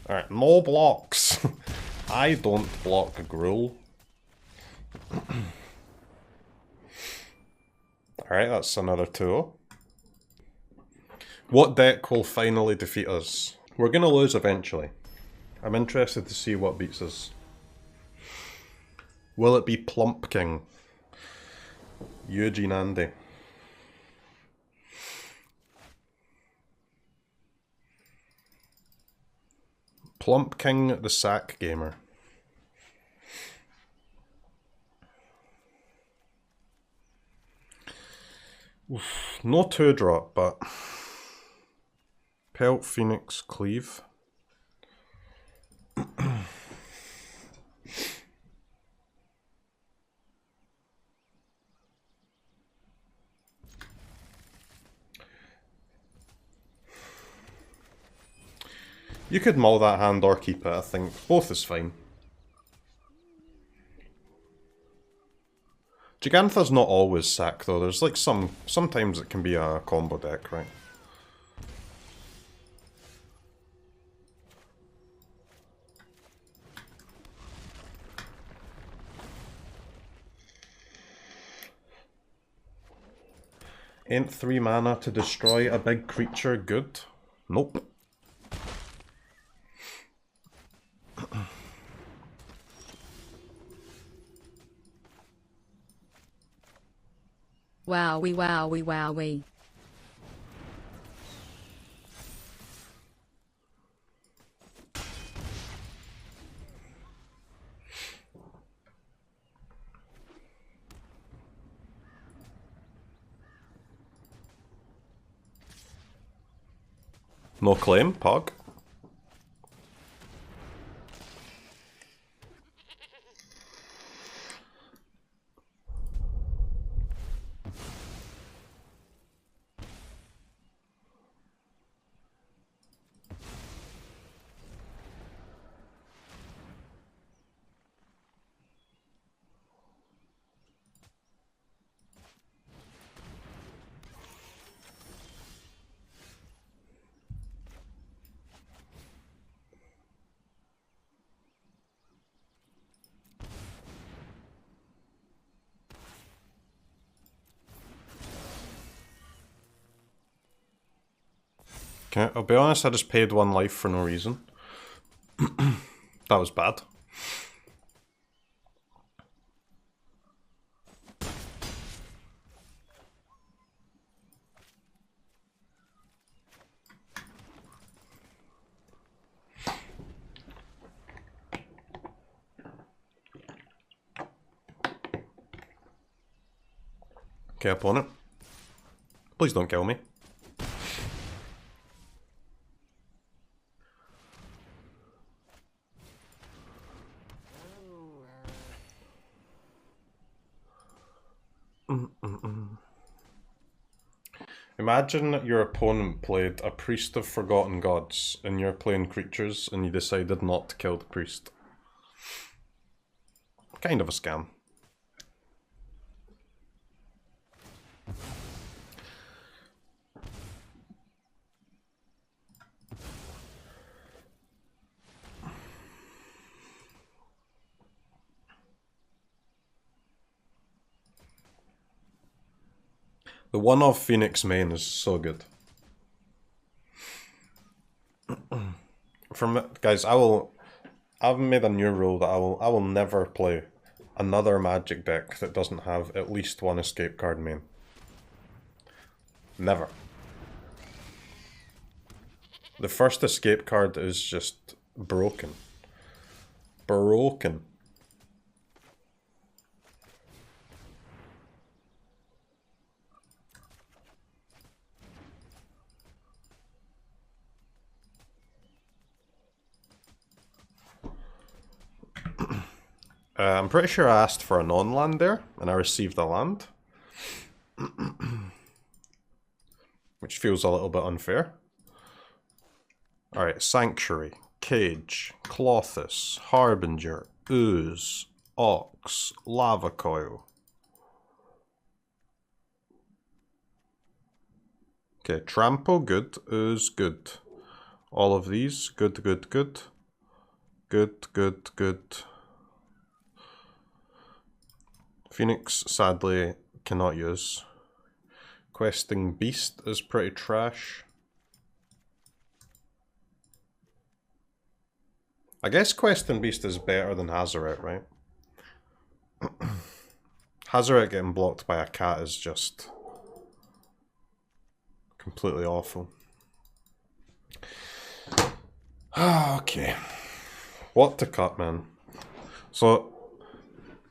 Alright, no blocks. I don't block GRUUL. Alright, that's another 2-0. What deck will finally defeat us? We're gonna lose eventually. I'm interested to see what beats us. Will it be Plump King? Eugene Andy. Plump King the Sack Gamer. Oof, no 2-drop, but Pelt, Phoenix, Cleave. You could mull that hand or keep it, I think. Both is fine. Gigantha's not always sack though, there's like sometimes it can be a combo deck, right? Ain't 3 mana to destroy a big creature good? Nope. Wowie, wowie, wowie. No claim, Pog. Okay, I'll be honest, I just paid 1 life for no reason. That was bad. Okay, opponent. Please don't kill me. Imagine that your opponent played a Priest of Forgotten Gods and you're playing creatures and you decided not to kill the priest. Kind of a scam. The one-off Phoenix main is so good. Guys, I've made a new rule that I will never play another Magic deck that doesn't have at least 1 escape card main. Never. The first escape card is just broken. Broken. I'm pretty sure I asked for a non-land there, and I received a land. Which feels a little bit unfair. Alright, Sanctuary, Cage, Clothis, Harbinger, Ooze, Ox, Lava Coil. Okay, Trample, good. Ooze, good. All of these, good, good, good. Good, good, good. Phoenix, sadly, cannot use. Questing Beast is pretty trash. I guess Questing Beast is better than Hazoret, right? Hazoret getting blocked by a cat is just completely awful. Okay. What to cut, man? So,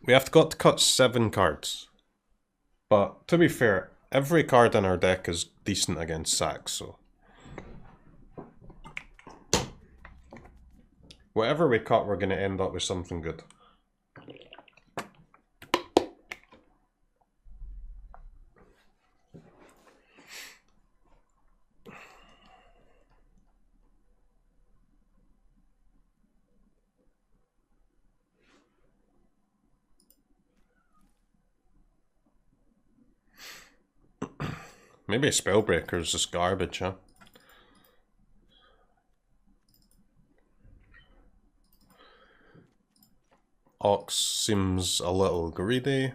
we have got to cut 7 cards. But, to be fair, every card in our deck is decent against sacks, so... Whatever we cut, we're going to end up with something good. Maybe Spellbreaker is just garbage, huh? Ox seems a little greedy.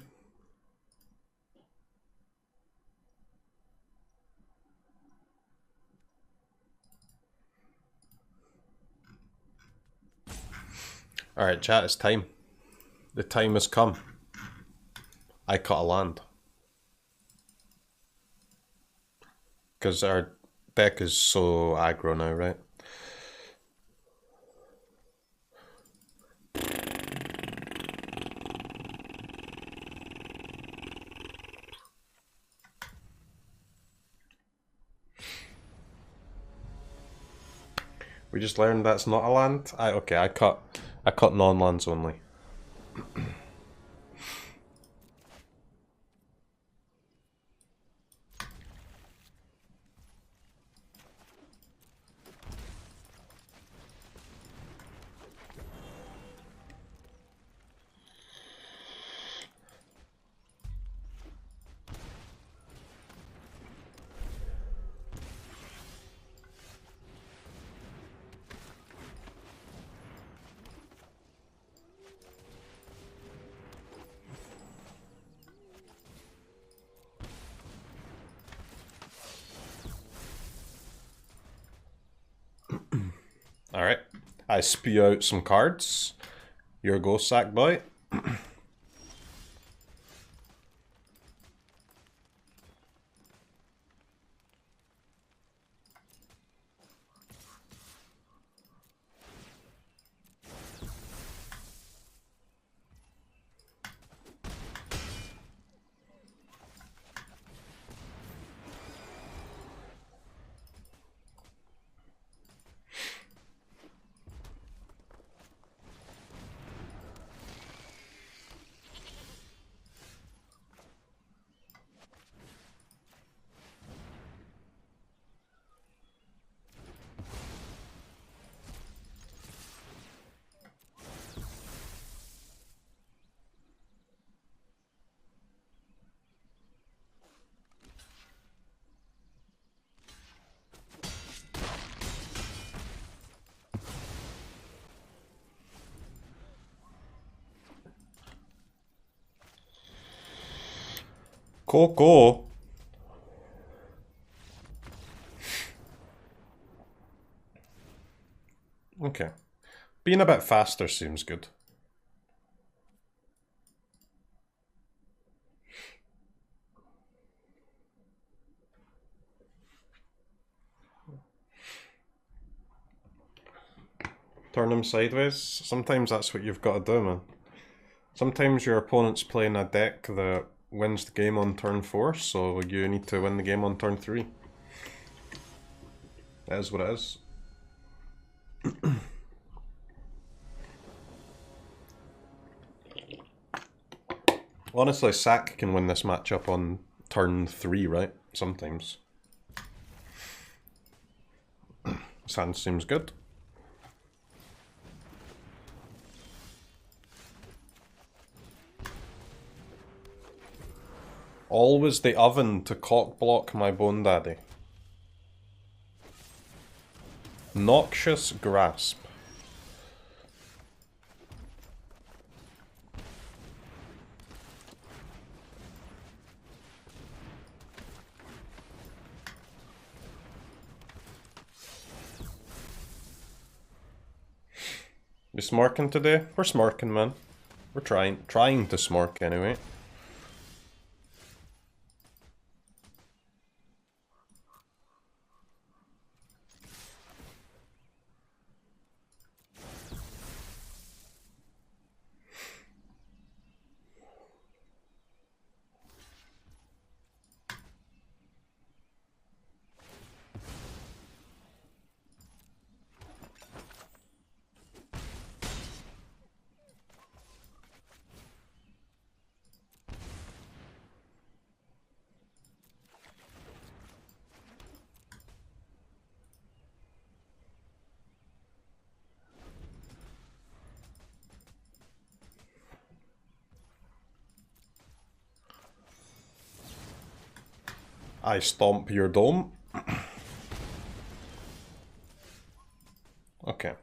Alright, chat, it's time. The time has come. I cut a land. Because our deck is so aggro now, right? We just learned that's not a land. Okay, I cut non-lands only. Alright. I spew out some cards. Your go, sack boy. Coco. Okay. Being a bit faster seems good. Turn them sideways. Sometimes that's what you've got to do, man. Sometimes your opponent's playing a deck that wins the game on turn 4, so you need to win the game on turn 3. That is what it is. Honestly, Sack can win this matchup on turn 3, right? Sometimes. This hand seems good. Always the oven to cock block my bone daddy. Noxious Grasp. You smarking today? We're smarking, man. We're trying to smark anyway. I stomp your dome. Okay.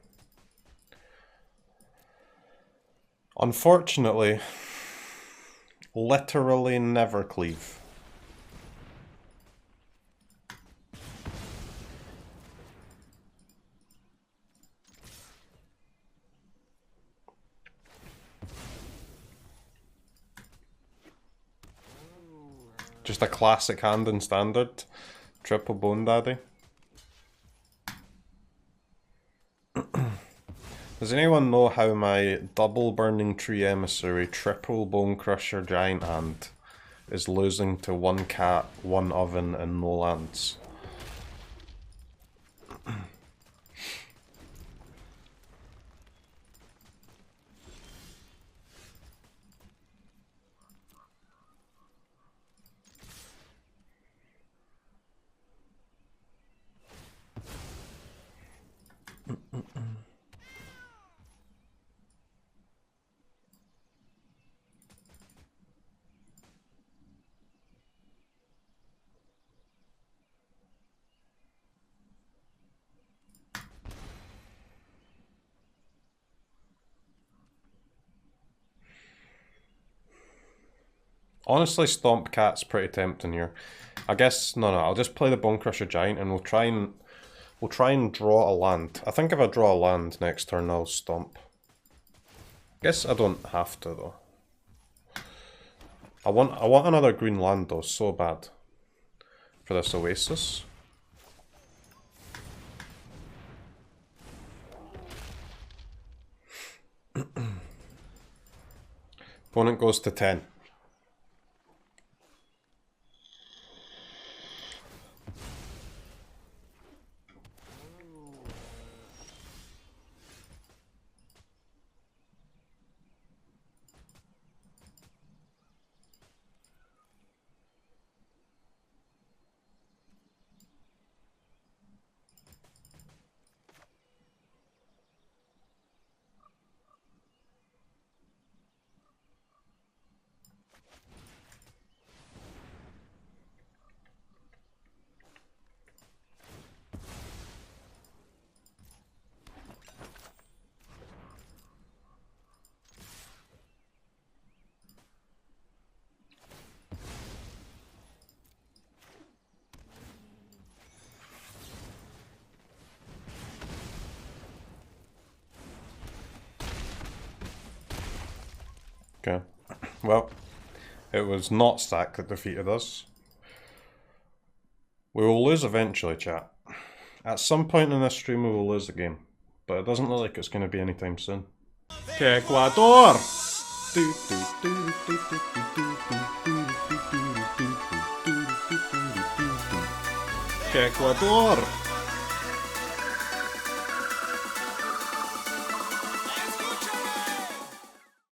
Unfortunately, literally never cleave. Just a classic hand in standard. Triple Bone Daddy. Does anyone know how my double Burning Tree Emissary, triple Bone Crusher Giant hand is losing to one cat, one oven, and no lands? Honestly, Stomp Cat's pretty tempting here. I guess no, I'll just play the Bone Crusher Giant and we'll try and draw a land. I think if I draw a land next turn, I'll Stomp. Guess I don't have to though. I want another green land though, so bad. For this Oasis. Opponent goes to 10. Okay, well, it was not Stack that defeated us. We will lose eventually, chat. At some point in this stream we will lose the game, but it doesn't look like it's going to be anytime soon. Que Ecuador! Que Ecuador!